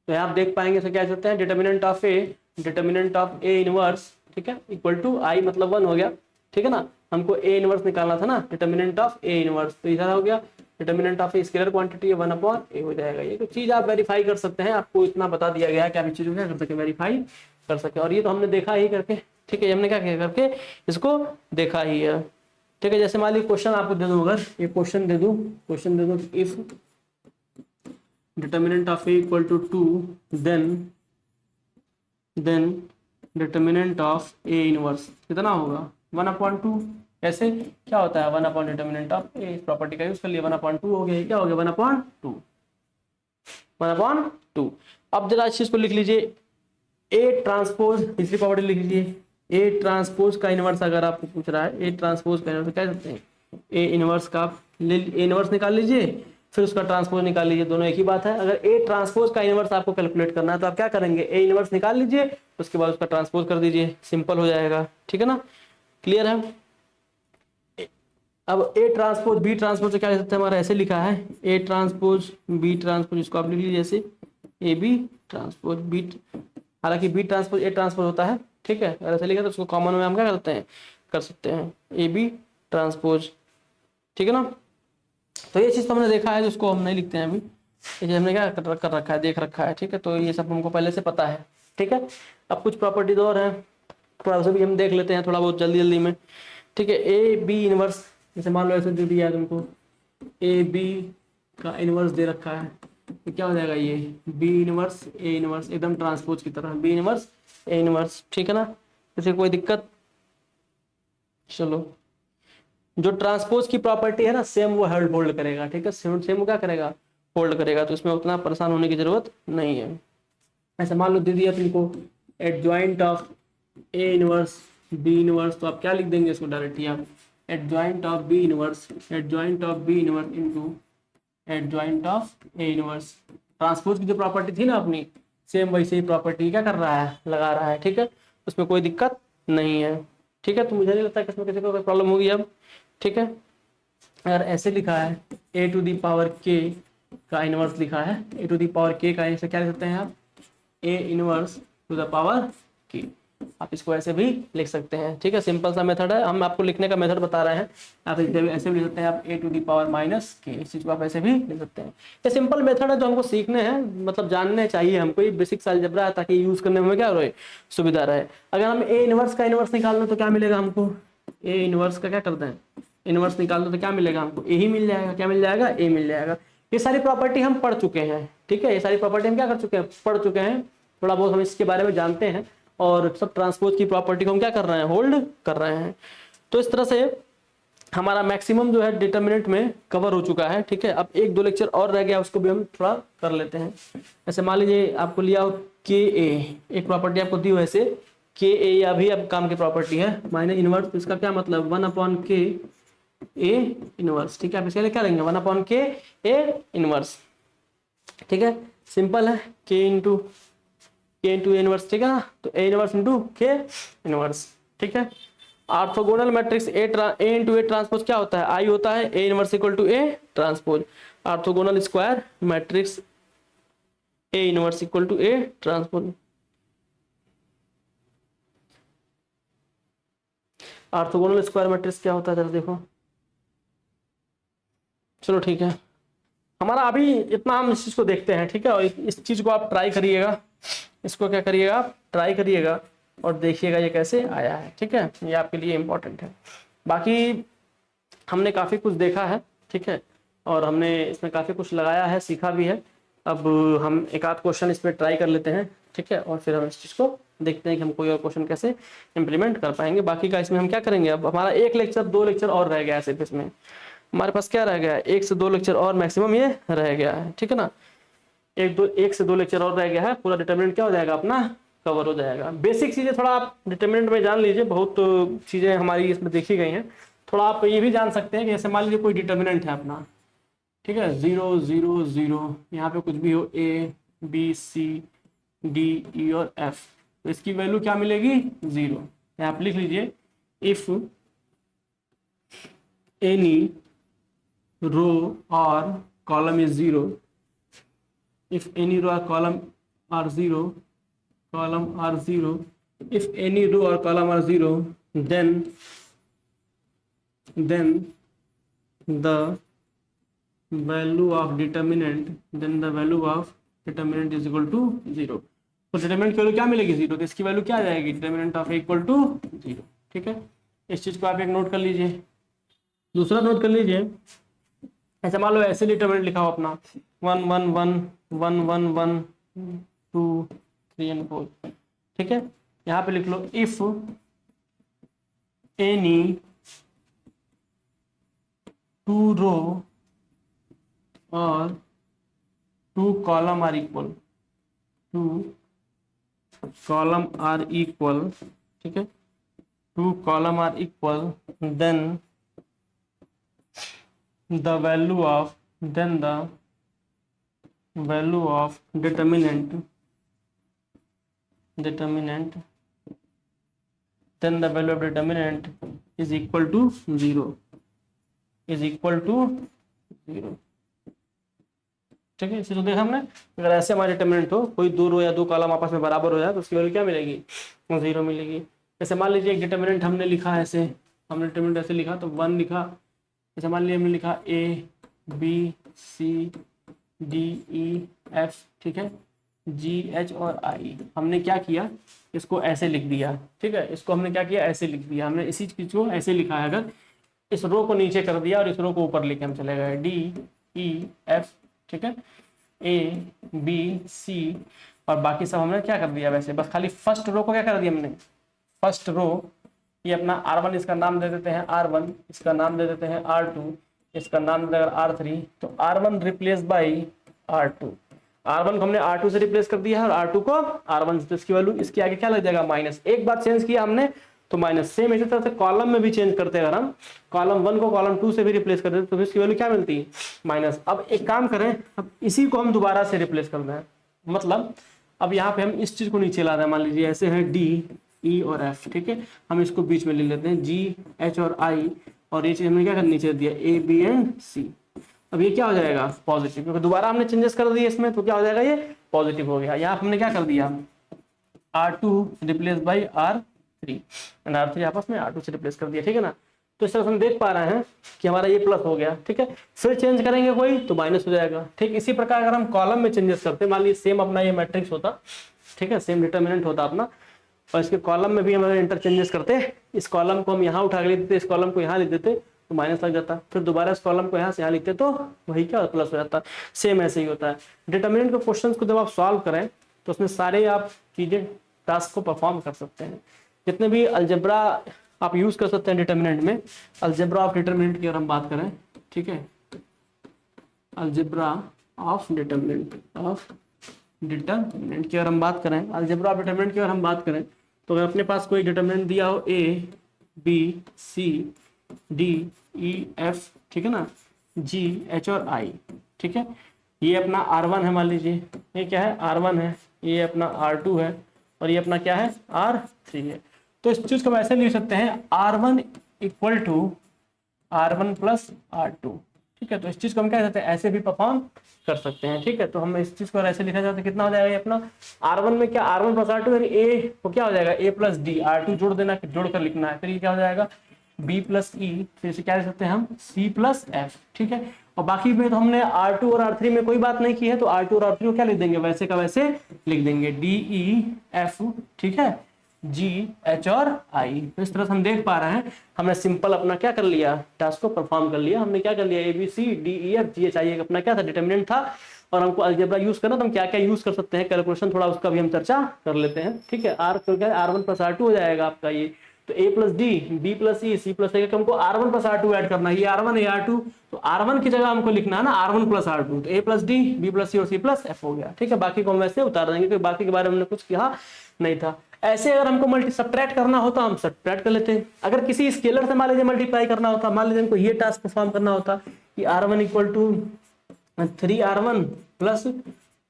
तो यहाँ आप देख पाएंगे इसे क्या कहते हैं, डिटर्मिनेंट ऑफ ए इनवर्स, ठीक है, इक्वल टू आई मतलब 1 हो गया। ठीक है ना, हमको ए इनवर्स निकालना था ना, डिटर्मिनेंट ऑफ ए इनवर्स, तो इधर हो गया determinant of a scalar quantity है 1/a हो जाएगा। ये तो चीज आप वेरीफाई कर सकते हैं, आपको इतना बता दिया गया है कि आप इस चीज को क्या कर सके, वेरीफाई कर सके। और ये तो हमने देखा ही करके, ठीक है, हमने क्या किया करके इसको देखा ही है। ठीक है, जैसे मान लीजिए क्वेश्चन आपको दे दूं, अगर ये क्वेश्चन दे दूं if determinant of a equal to 2 then determinant of a inverse कितना होगा 1/2। ऐसे क्या होता है 1 डिटर्मिनेंट ऑफ ए, इस प्रॉपर्टी का यूज कर लिया, 1/2 हो गया। क्या हो गया 1/2 1/2। अब जरा इस चीज को लिख लीजिए, ए ट्रांसपोज, तीसरी प्रॉपर्टी लिख लीजिए, ए ट्रांसपोज का इनवर्स अगर आपको पूछ रहा है, ए ट्रांसपोज का इनवर्स कह सकते हैं, ए इनवर्स का ए इनवर्स निकाल लीजिए, फिर उसका ट्रांसपोज निकाल लीजिए, दोनों एक ही बात है। अगर ए ट्रांसपोज का इनवर्स आपको कैलकुलेट करना है तो आप क्या करेंगे, ए इनवर्स निकाल लीजिए, उसके बाद उसका ट्रांसपोज कर दीजिए, सिंपल हो जाएगा। ठीक है ना, क्लियर है। अब ए ट्रांसपोज बी ट्रांसपोज से क्या लिख सकते हैं, हमारा ऐसे लिखा है ए ट्रांसपोज बी ट्रांसपोज, इसको आप लिख लीजिए ऐसे ए बी ट्रांसपोज बी, हालांकि बी ट्रांसपोज ए ट्रांसपोज होता है। ठीक है, अगर ऐसे लिखा तो उसको कॉमन में हम क्या कर सकते हैं ए बी ट्रांसपोज। ठीक है ना, तो ये चीज तो हमने देखा है, जिसको हम नहीं लिखते हैं अभी, ये हमने क्या कर रखा है, देख रखा है। ठीक है, तो ये सब हमको पहले से पता है। ठीक है, अब कुछ प्रॉपर्टीज और हैं, थोड़ा सा भी हम देख लेते हैं थोड़ा बहुत जल्दी में। ठीक है, ए बी इनवर्स, जैसे मान लो ऐसे दे दिया है तुमको, ए बी का इनवर्स दे रखा है तो क्या हो जाएगा, ये बी इनवर्स ए इनवर्स, एकदम ट्रांसपोज की तरह बी इनवर्स ए इनवर्स, ठीक है ना, इसे कोई दिक्कत। चलो, जो ट्रांसपोज की प्रॉपर्टी है ना सेम वो होल्ड करेगा, ठीक है, सेम वो क्या करेगा, होल्ड करेगा, तो इसमें उतना परेशान होने की जरूरत नहीं है। ऐसे मान लो दे दिया तुमको adjoint of A inverse B inverse, तो आप क्या लिख देंगे इसको डायरेक्टली आप adjoint of B inverse into adjoint of A inverse. Transpose की जो प्रॉपर्टी थी ना अपनी, सेम वैसे ही प्रॉपर्टी क्या कर रहा है, लगा रहा है, ठीक है, उसमें कोई दिक्कत नहीं है, ठीक है। तो मुझे नहीं लगता कि इसमें किसी को कोई प्रॉब्लम होगी अब, ठीक है। अगर ऐसे लिखा है ए टू दी पावर के का इनवर्स लिखा है, ए टू दी पावर के का ऐसे क्या लिख सकते हैं आप, A inverse two the power के, आप इसको ऐसे भी लिख सकते हैं, ठीक है। सिंपल सा मेथड है, हम आपको लिखने का मेथड बता रहे हैं। आप ऐसे भी लिख सकते हैं आप ए टू दी पावर माइनस के, इस चीज को आप ऐसे भी लिख सकते हैं। ये सिंपल मेथड है जो हमको सीखने हैं, मतलब जानने चाहिए हमको, ये बेसिक अलजेब्रा है ताकि यूज करने में क्या रहे, सुविधा रहे। अगर हम ए इनवर्स का इनवर्स निकालना तो क्या मिलेगा हमको, ए इनवर्स का क्या करते हैं, इनवर्स निकाल दो तो क्या मिलेगा हमको, ए ही मिल जाएगा, क्या मिल जाएगा, ए मिल जाएगा। ये सारी प्रॉपर्टी हम पढ़ चुके हैं, ठीक है, ये सारी प्रॉपर्टी हम क्या कर चुके हैं, पढ़ चुके हैं, थोड़ा बहुत हम इसके बारे में जानते हैं, और सब ट्रांसपोज की प्रॉपर्टी को हम क्या कर रहे हैं, होल्ड कर रहे हैं। तो इस तरह से हमारा मैक्सिमम जो है डिटर्मिनेंट में कवर हो चुका है, ठीक है। अब एक दो लेक्चर और रह गया, उसको भी हम थोड़ा कर लेते हैं। ऐसे मान लीजिए आपको लिया हो के ए, एक प्रॉपर्टी आपको दी हो ऐसे के ए, या भी अब काम की प्रॉपर्टी है माइनस इनवर्स, तो इसका क्या मतलब 1/k ए इनवर्स, ठीक है। आप इसके लिए क्या लेंगे 1/k ए इनवर्स, ठीक है, सिंपल है, के इंटू ए इनवर्स, ठीक है ना, तो A inverse into K inverse, ठीक है। Orthogonal matrix A into A transpose क्या होता है, आई होता है, A inverse equal to A transpose. Orthogonal square matrix A inverse equal to A transpose. Orthogonal square matrix क्या होता है जरा देखो, चलो ठीक है, हमारा अभी इतना हम इस चीज को देखते हैं, ठीक है। और इस चीज को आप ट्राई करिएगा, इसको क्या करिएगा आप ट्राई करिएगा और देखिएगा ये कैसे आया है, ठीक है, ये आपके लिए इंपॉर्टेंट है। बाकी हमने काफ़ी कुछ देखा है, ठीक है, और हमने इसमें काफ़ी कुछ लगाया है, सीखा भी है। अब हम एक आध क्वेश्चन इस पर ट्राई कर लेते हैं, ठीक है, और फिर हम इस चीज़ को देखते हैं कि हम कोई और क्वेश्चन कैसे इम्प्लीमेंट कर पाएंगे। बाकी का इसमें हम क्या करेंगे, अब हमारा एक लेक्चर दो लेक्चर और रह गया है, सिर्फ इसमें हमारे पास क्या रह गया है, एक से दो लेक्चर और मैक्सिमम ये रह गया है, ठीक है ना, एक से दो लेक्चर और रह गया है, पूरा डिटर्मिनेंट क्या हो जाएगा अपना कवर हो जाएगा। बेसिक चीज़ें थोड़ा आप डिटर्मिनेंट में जान लीजिए, बहुत चीज़ें हमारी इसमें देखी गई हैं। थोड़ा आप ये भी जान सकते हैं कि जैसे मान लीजिए कोई डिटर्मिनेंट है अपना, ठीक है, 0 0 0, यहाँ पे कुछ भी हो ए बी सी डी ई और एफ, तो इसकी वैल्यू क्या मिलेगी 0। यहाँ पे लिख लीजिए इफ एनी रो और column is 0, if any row or column are 0, if any row or column are 0, then the value of determinant is equal to 0। तो डिटर्मिनेंट की वैल्यू क्या मिलेगी 0, तो इसकी वैल्यू क्या आ जाएगी डिटर्मिनेंट ऑफ इक्वल टू 0, ठीक है। इस चीज को आप एक नोट कर लीजिए। दूसरा नोट कर लीजिए, ऐसा मान लो ऐसे डिटर्मिनेंट लिखा हो अपना 1 1 1 1 1 1 2 3 एंड 4, ठीक है। यहाँ पे लिख लो इफ एनी टू रो और टू कॉलम आर इक्वल, ठीक है, two column are equal, then the value of determinant is equal to 0, ठीक है। इसे तो देखा हमने, अगर ऐसे हमारे डिटर्मिनेंट हो, कोई दो रो या दो कॉलम आपस में बराबर हो जाए तो उसकी वैल्यू क्या मिलेगी 0 मिलेगी। जैसे मान लीजिए एक डिटर्मिनेंट हमने लिखा ऐसे, हमने डिटर्मिनेंट ऐसे लिखा तो 1 लिखा, जैसे मान लीजिए हमने लिखा A B C D E F, ठीक है, जी एच और आई, हमने क्या किया इसको ऐसे लिख दिया, ठीक है, इसको हमने क्या किया ऐसे लिख दिया, हमने इसी चीज को ऐसे लिखा है। अगर इस रो को नीचे कर दिया और इस रो को ऊपर लेके हम चले गए डी ई एफ, ठीक है, ए बी सी, और बाकी सब हमने क्या कर दिया, वैसे बस खाली फर्स्ट रो को क्या कर दिया हमने, फर्स्ट रो ये अपना R1, इसका नाम दे देते हैं R1, इसका नाम दे देते हैं R2, इसका नाम दे देगा R3, तो R1 replace by R2, R1 को हमने R2 से रिप्लेस कर दिया है और R2 को R1 से, तो इसकी वैल्यू इसके आगे क्या लग जाएगा माइनस, एक बार चेंज किया हमने तो माइनस। सेम इसी तरह से कॉलम में भी चेंज करते हैं, अगर हम कॉलम 1 को कॉलम 2 से भी रिप्लेस कर देते तो इसकी वैल्यू क्या मिलती है माइनस। अब एक काम करें, अब इसी को हम दोबारा से रिप्लेस कर दें, मतलब अब यहाँ पे हम इस चीज को नीचे ला रहे हैं, मान लीजिए ऐसे है डी ई और एफ, ठीक है, हम इसको बीच में ले लेते हैं जी एच और आई, और ये चीज हमने क्या कर नीचे दिया ए बी एंड सी। अब ये क्या हो जाएगा पॉजिटिव, क्योंकि दोबारा हमने चेंजेस कर दिए इसमें, तो क्या हो जाएगा ये पॉजिटिव हो गया। यहाँ हमने क्या कर दिया R2 replace by R3 and R3 आपस में R2 से रिप्लेस कर दिया, ठीक है ना। तो इस तरह से हम देख पा रहे हैं कि हमारा ये प्लस हो गया, ठीक है। फिर चेंज करेंगे कोई तो माइनस हो जाएगा, ठीक। इसी प्रकार अगर हम कॉलम में चेंजेस करते हैं, मान लीजिए सेम अपना ये मैट्रिक्स होता, ठीक है, सेम डिटर्मिनेंट होता अपना, और इसके कॉलम में भी हम अगर इंटरचेंजेस करते, इस कॉलम को हम यहाँ उठा के लिख देते, इस कॉलम को यहाँ लिख देते तो माइनस लग जाता, फिर दोबारा इस कॉलम को यहाँ से यहाँ लिखते तो वही क्या प्लस हो जाता। सेम ऐसे ही होता है डिटर्मिनेंट के क्वेश्चंस को जब आप सॉल्व करें तो उसमें सारे आप चीजें टास्क को परफॉर्म कर सकते हैं। जितने भी अलजेब्रा आप यूज कर सकते हैं डिटर्मिनेंट में, अलजेब्रा ऑफ डिटर्मिनेंट की अगर हम बात करें, ठीक है, अलजेब्रा ऑफ डिटर्मिनेंट की अगर हम बात करें, अलजेब्रा ऑफ डिटर्मिनेंट की अगर हम बात करें, तो अगर अपने पास कोई डिटर्मिनेंट दिया हो A B C D E F, ठीक है ना, जी एच और आई, ठीक है, ये अपना R1 है, मान लीजिए ये क्या है R1 है, ये अपना R2 है, और ये अपना क्या है R3 है। तो इस चीज को हम ऐसे लिख सकते हैं R1 equal to R1 plus R2, ठीक है। तो इस चीज को हम क्या कहते हैं, ऐसे भी परफॉर्म कर सकते हैं, ठीक है। तो हम इस चीज को ऐसे लिखा जाता है, कितना हो जाएगा ये अपना R1 में क्या R1 प्लस R2, यानी A को क्या हो जाएगा A प्लस डी, R2 जोड़ देना, जोड़ कर लिखना है, फिर ये क्या हो जाएगा B प्लस ई, फिर इसे क्या लिख सकते हैं हम C प्लस एफ, ठीक है। और बाकी में तो हमने R2 और R3 में कोई बात नहीं की है, तो R2 और R3 को क्या लिख देंगे, वैसे का वैसे लिख देंगे डी ई एफ, ठीक है, जी एच और आई। तो इस तरह से हम देख पा रहे हैं हमने सिंपल अपना क्या कर लिया, टास्क को परफॉर्म कर लिया। हमने क्या कर लिया, A B C D E F G H I अपना क्या था डिटर्मिनेंट था, और हमको अलजेब्रा यूज करना, तो हम क्या क्या यूज कर सकते हैं कैलकुलेशन, थोड़ा उसका भी हम चर्चा कर लेते हैं, ठीक है। आर तो क्या R1 प्लस R2 हो जाएगा आपका ये, तो ए प्लस डी बी प्लस ई सी प्लस ए, हमको R1 प्लस R2 ऐड करना है, ये R1 है R2, तो R1 की जगह हमको लिखना है ना R1 प्लस R2, तो ए प्लस डी बी प्लस सी और सी प्लस एफ हो गया, ठीक है। बाकी को हम वैसे उतार देंगे क्योंकि बाकी के बारे में हमने कुछ कहा नहीं था। ऐसे अगर हमको मल्टी सब्ट्रैक्ट करना होता हम सब्ट्रैक्ट कर लेते हैं। अगर किसी स्केलर से मान लीजिए मल्टीप्लाई करना होता, मान लीजिए हमको ये टास्क परफॉर्म करना होता कि R1 equal to 3R1 plus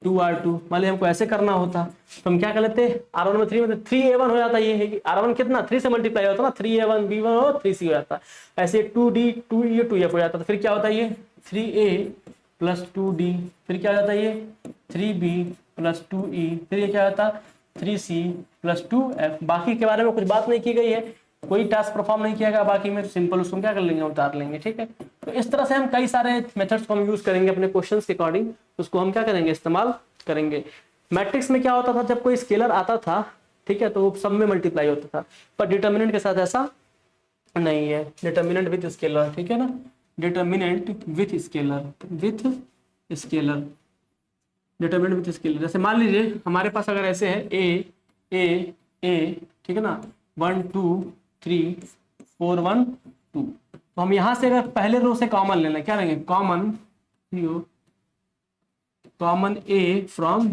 2R2, मान लीजिए हमको ऐसे करना होता तो हम क्या कर लेते, R1 में 3 में 3A1 हो जाता, ये है कि R1 कितना 3 से मल्टीप्लाई होता ना, 3A1 B1 और 3C हो जाता, ऐसे 2D 2E 2F हो जाता, तो फिर क्या होता है ये 3A प्लस 2D, फिर क्या हो जाता है ये 3B प्लस 2E, फिर ये क्या होता 3C प्लस 2F। बाकी के बारे में कुछ बात नहीं की गई है, कोई टास्क परफॉर्म नहीं किया गया बाकी में, तो सिंपल उसको क्या कर लेंगे उतार लेंगे, ठीक है। तो इस तरह से हम कई सारे मेथड्स को हम यूज करेंगे अपने क्वेश्चंस के अकॉर्डिंग, उसको हम क्या करेंगे इस्तेमाल करेंगे। मैट्रिक्स में क्या होता था, जब कोई स्केलर आता था, ठीक है, तो वो सब में मल्टीप्लाई होता था, पर डिटर्मिनेंट के साथ ऐसा नहीं है, डिटर्मिनेंट विथ स्केलर, ठीक है ना, determinant with scalar determinant with scalar. जैसे मान लीजिए हमारे पास अगर ऐसे है ए, ठीक है ना, 1 2 3 4 1 2, तो हम यहां से अगर पहले रो से कॉमन लेना, क्या लेंगे कॉमन ए फ्रॉम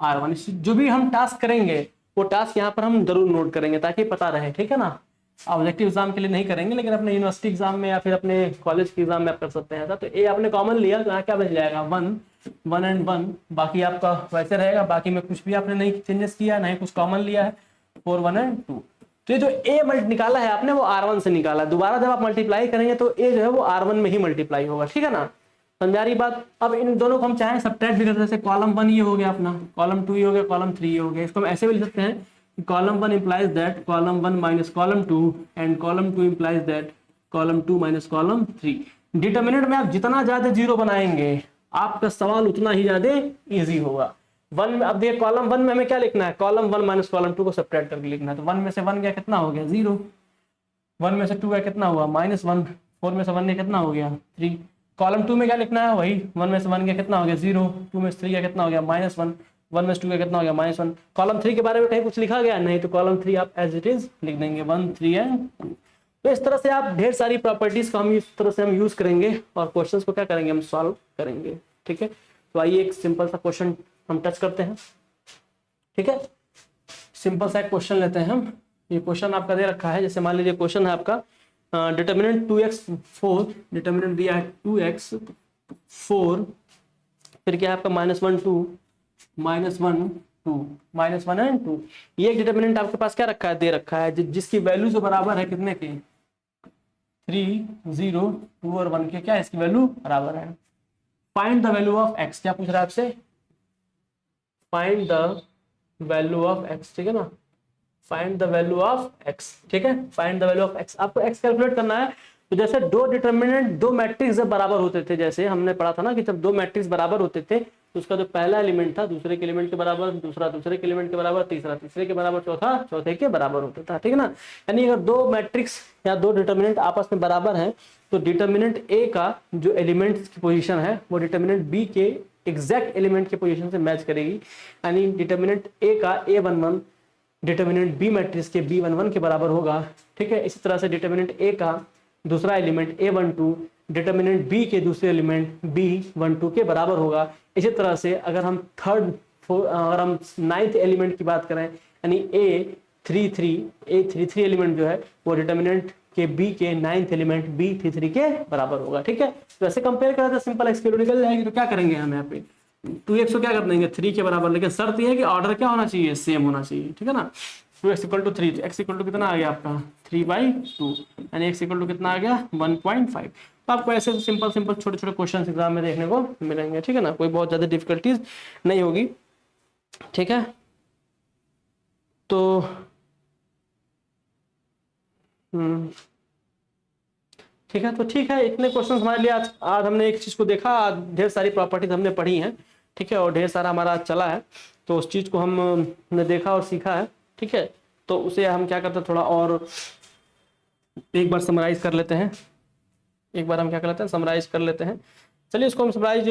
R1, जो भी हम टास्क करेंगे वो टास्क यहाँ पर हम जरूर नोट करेंगे ताकि पता रहे, ठीक है ना। ऑब्जेक्टिव एग्जाम के लिए नहीं करेंगे, लेकिन अपने यूनिवर्सिटी एग्जाम में या फिर अपने कॉलेज के एग्जाम में आप कर सकते हैं। तो ए आपने कॉमन लिया तो यहाँ क्या बच जाएगा 1 एंड 1, बाकी आपका वैसे रहेगा, बाकी में कुछ भी आपने नहीं चेंजेस किया, नहीं कुछ कॉमन लिया है, 4 1 एंड 2। तो ये जो ए निकाला है आपने वो R1 से निकाला है, दोबारा जब आप मल्टीप्लाई करेंगे तो ए जो है वो R1 में ही मल्टीप्लाई होगा, ठीक है ना, समझा रही बात। अब इन दोनों को हम चाहें सब्ट्रैक्ट भी कर सकते हैं, कॉलम 1 ये हो गया अपना, कॉलम 2 ये हो गया, कॉलम 3 ये हो गया, इसको हम ऐसे भी लिख सकते हैं column 1 implies that column 1 minus column 2 and column 2 implies that column 2 minus column 3। Determinant में आप जितना ज्यादा जीरो बनाएंगे आपका सवाल उतना ही ज्यादा इजी होगा। 1 में अब देखिए कॉलम 1 में हमें क्या लिखना है, कॉलम 1 माइनस कॉलम 2 को सब्ट्रैक्ट करके लिखना है, तो 1 में से 1 गया कितना हो गया 0, 1 में से 2 गया कितना हुआ -1, 4 में से 1 ने कितना हो गया 3, कॉलम 2 में क्या लिखना है, वही 1 में से 1 गया कितना हो गया 0, 2 में से 3 गया कितना हो गया -1, 1 में से 2 गया कितना हो गया -1। कॉलम 3 के बारे में कहीं कुछ लिखा गया नहीं, तो कॉलम 3 आप एज इट इज लिख देंगे 1 3 एंड 2। तो इस तरह से आप ढेर सारी प्रॉपर्टीज को हम इस तरह से हम यूज करेंगे और क्वेश्चंस को क्या करेंगे, हम सॉल्व करेंगे। ठीक है, तो आइए एक सिंपल सा क्वेश्चन हम टच करते हैं। ठीक है, सिंपल सा एक क्वेश्चन लेते हैं हम। ये क्वेश्चन आपका दे रखा है, जैसे मान लीजिए क्वेश्चन है आपका डिटर्मिनेंट 2x4, डिटर्मिनेंट दिया है 2x4, फिर क्या है आपका -1 2 -1 2 -1 एंड 2। ये एक डिटर्मिनेंट आपके पास क्या रखा है, दे रखा है, जिसकी वैल्यू जो बराबर है कितने की 3 0 2 और 1 के, क्या इसकी वैल्यू बराबर है। Find the value of x, क्या पूछ रहा है आपसे, find the value of x। ठीक है ना, find the value of x। ठीक है, find the value of x, आपको x कैलकुलेट करना है। तो जैसे दो डिटर्मिनेंट, दो मैट्रिक्स जब बराबर होते थे, जैसे हमने पढ़ा था ना कि जब दो मैट्रिक्स बराबर होते थे तो उसका जो पहला एलिमेंट था दूसरे के एलिमेंट के बराबर, दूसरा दूसरे के एलिमेंट के बराबर, तीसरा तीसरे के बराबर, चौथा चौथे के बराबर होता था। ठीक है ना, यानी अगर दो मैट्रिक्स या दो डिटर्मिनेंट आपस में बराबर हैं तो डिटर्मिनेंट ए का जो एलिमेंट की पोजीशन है वो डिटर्मिनेंट बी के एग्जैक्ट एलिमेंट की पोजीशन से मैच करेगी। यानी डिटर्मिनेंट ए का A11 डिटर्मिनेंट बी मैट्रिक्स के B11 के बराबर होगा। ठीक है, इसी तरह से डिटर्मिनेंट ए का दूसरा एलिमेंट A12 डिटर्मिनेंट बी के दूसरे एलिमेंट B12 के बराबर होगा। इसी तरह से अगर हम अगर हम नाइन्थ एलिमेंट की बात करें, यानी A33 एलिमेंट जो है वो डिटर्मिनेंट के बी के नाइन्थ एलिमेंट B33 के बराबर होगा। ठीक है, तो ऐसे कंपेयर करें तो सिंपल एक्स की वैल्यू निकल जाएगी। तो क्या करेंगे हम यहाँ पे 2x को क्या कर देंगे 3 के बराबर, लेकिन शर्त यह है कि ऑर्डर क्या होना चाहिए, सेम होना चाहिए। ठीक है ना, 2x = 3, तो x = कितना आ गया आपका 3/2, यानी x = कितना आ गया 1.5। तो आपको ऐसे सिंपल सिंपल छोटे छोटे क्वेश्चन एग्जाम में देखने को मिलेंगे। ठीक है ना, कोई बहुत ज्यादा डिफिकल्टीज नहीं होगी। ठीक है, तो ठीक है, तो ठीक है, इतने क्वेश्चन हमारे लिए आज हमने एक चीज को देखा, आज ढेर सारी प्रॉपर्टीज हमने पढ़ी हैं। ठीक है, और ढेर सारा हमारा चला है, तो उस चीज को हमने देखा और सीखा है। ठीक है, तो उसे हम क्या करते हैं, थोड़ा और एक बार समराइज कर लेते हैं। एक बार हम क्या कर लेते हैं, समराइज कर लेते हैं। चलिए इसको हम समराइज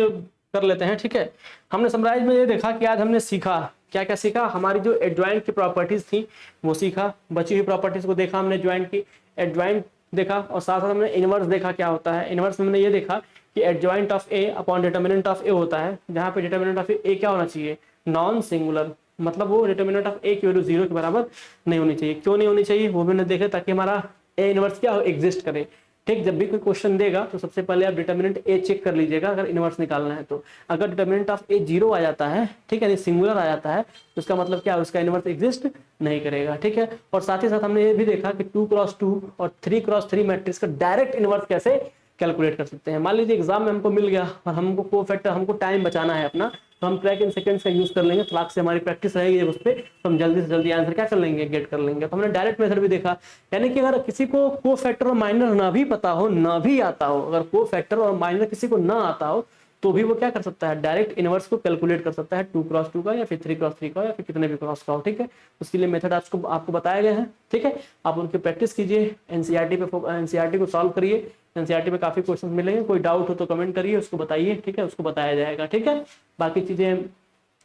कर लेते हैं। ठीक है, हमने समराइज में ये देखा कि आज हमने सीखा क्या क्या सीखा, हमारी जो एडजॉइंट की प्रॉपर्टीज थी वो सीखा, बची हुई प्रॉपर्टीज को देखा हमने, ज्वाइंट की एडजॉइंट देखा, और साथ साथ हमने इनवर्स देखा क्या होता है। इनवर्स में हमने ये देखा कि adjoint of A upon determinant of A होता है, जहाँ पे डिटर्मिनेंट ऑफ ए क्या होना चाहिए, नॉन सिंगुलर, मतलब वो डिटर्मिनेंट ऑफ ए की वैल्यू 0 के बराबर नहीं होनी चाहिए। क्यों नहीं होनी चाहिए वो भी हमने देखा, ताकि हमारा ए इनवर्स क्या हो, एग्जिस्ट करे। ठीक, जब भी कोई क्वेश्चन देगा तो सबसे पहले आप डिटर्मिनेंट ए चेक कर लीजिएगा अगर इनवर्स निकालना है तो। अगर डिटर्मिनेंट ऑफ ए 0 आ जाता है, ठीक है, यानी सिंगुलर आ जाता है, तो उसका मतलब क्या है, उसका इनवर्स एग्जिस्ट नहीं करेगा। ठीक है, और साथ ही साथ हमने ये भी देखा कि 2x2 और 3x3 मैट्रिक्स का डायरेक्ट इनवर्स कैसे कैलकुलेट कर सकते हैं। मान लीजिए एग्जाम में हमको मिल गया और हमको कोफैक्टर, हमको टाइम बचाना है अपना, तो हम ट्रैक इन सेकंड्स का यूज कर लेंगे, क्लास से हमारी प्रैक्टिस रहेगी उस पर, तो हम जल्दी से जल्दी आंसर क्या कर लेंगे, गेट कर लेंगे। तो हमने डायरेक्ट मेथड भी देखा, यानी कि अगर किसी को कोफैक्टर और माइनर ना भी पता हो, ना भी आता हो, अगर कोफैक्टर और माइनर किसी को ना आता हो तो भी वो क्या कर सकता है, डायरेक्ट इनवर्स को कैलकुलेट कर सकता है, 2x2 का या फिर 3x3 का या फिर कितने भी क्रॉस का हो। ठीक है, उसके लिए मेथड आपको बताया गया है। ठीक है, आप उनकी प्रैक्टिस कीजिए, एनसीईआरटी को सॉल्व करिए, एनसीईआरटी में काफी क्वेश्चन मिलेंगे। कोई डाउट हो तो कमेंट करिए, उसको बताइए। ठीक है, उसको बताया जाएगा। ठीक है, बाकी चीजें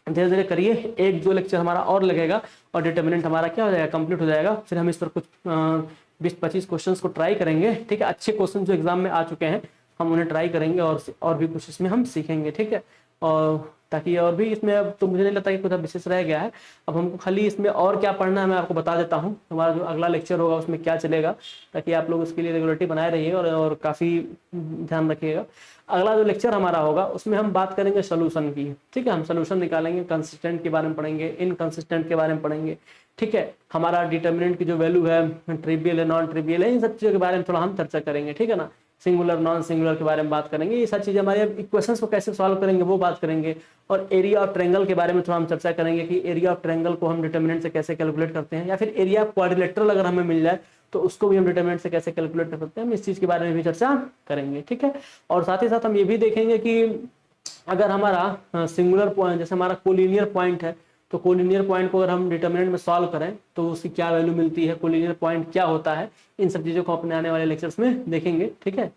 धीरे धीरे करिए, 1-2 लेक्चर हमारा और लगेगा और डिटर्मिनेंट हमारा क्या हो जाएगा, कंप्लीट हो जाएगा। फिर हम इस पर कुछ 20-25 क्वेश्चन को ट्राई करेंगे। ठीक है, अच्छे क्वेश्चन जो एग्जाम में आ चुके हैं हम उन्हें ट्राई करेंगे और भी कुछ इसमें हम सीखेंगे। ठीक है, और ताकि और भी इसमें, अब तो मुझे नहीं लगता कि कुछ विशेष रह गया है। अब हमको खाली इसमें और क्या पढ़ना है मैं आपको बता देता हूँ। हमारा जो अगला लेक्चर होगा उसमें क्या चलेगा, ताकि आप लोग उसके लिए रेगुलरिटी बनाए रहिए और काफ़ी ध्यान रखिएगा। अगला जो लेक्चर हमारा होगा उसमें हम बात करेंगे सोल्यूशन की। ठीक है, हम सोल्यूशन निकालेंगे, कंसिस्टेंट के बारे में पढ़ेंगे, इनकंसिस्टेंट के बारे में पढ़ेंगे। ठीक है, हमारा डिटर्मिनेंट की जो वैल्यू है, ट्रिवियल है, नॉन ट्रिवियल है, इन सब चीज़ों के बारे में थोड़ा हम चर्चा करेंगे। ठीक है ना, सिंगुलर नॉन सिंगुलर के बारे में बात करेंगे, ये सब चीज़ें हमारे इक्वेशंस को कैसे सॉल्व करेंगे वो बात करेंगे। और एरिया ऑफ ट्रायंगल के बारे में थोड़ा हम चर्चा करेंगे कि एरिया ऑफ ट्रायंगल को हम डिटर्मिनेंट से कैसे कैलकुलेट करते हैं, या फिर एरिया ऑफ क्वाड्रिलेटरल अगर हमें मिल जाए तो उसको भी हम डिटर्मिनेंट से कैसे कैलकुलेट कर सकते हैं, हम इस चीज़ के बारे में भी चर्चा करेंगे। ठीक है, और साथ ही साथ हम ये भी देखेंगे कि अगर हमारा सिंगुलर पॉइंट, जैसे हमारा कोलिनियर पॉइंट है, तो कोलिनियर पॉइंट को अगर हम डिटर्मिनेंट में सॉल्व करें तो उसकी क्या वैल्यू मिलती है, कोलिनियर पॉइंट क्या होता है, इन सब चीज़ों को अपने आने वाले लेक्चर्स में देखेंगे। ठीक है,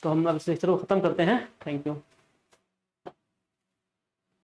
तो हम अब इस लेक्चर को खत्म करते हैं। Thank you.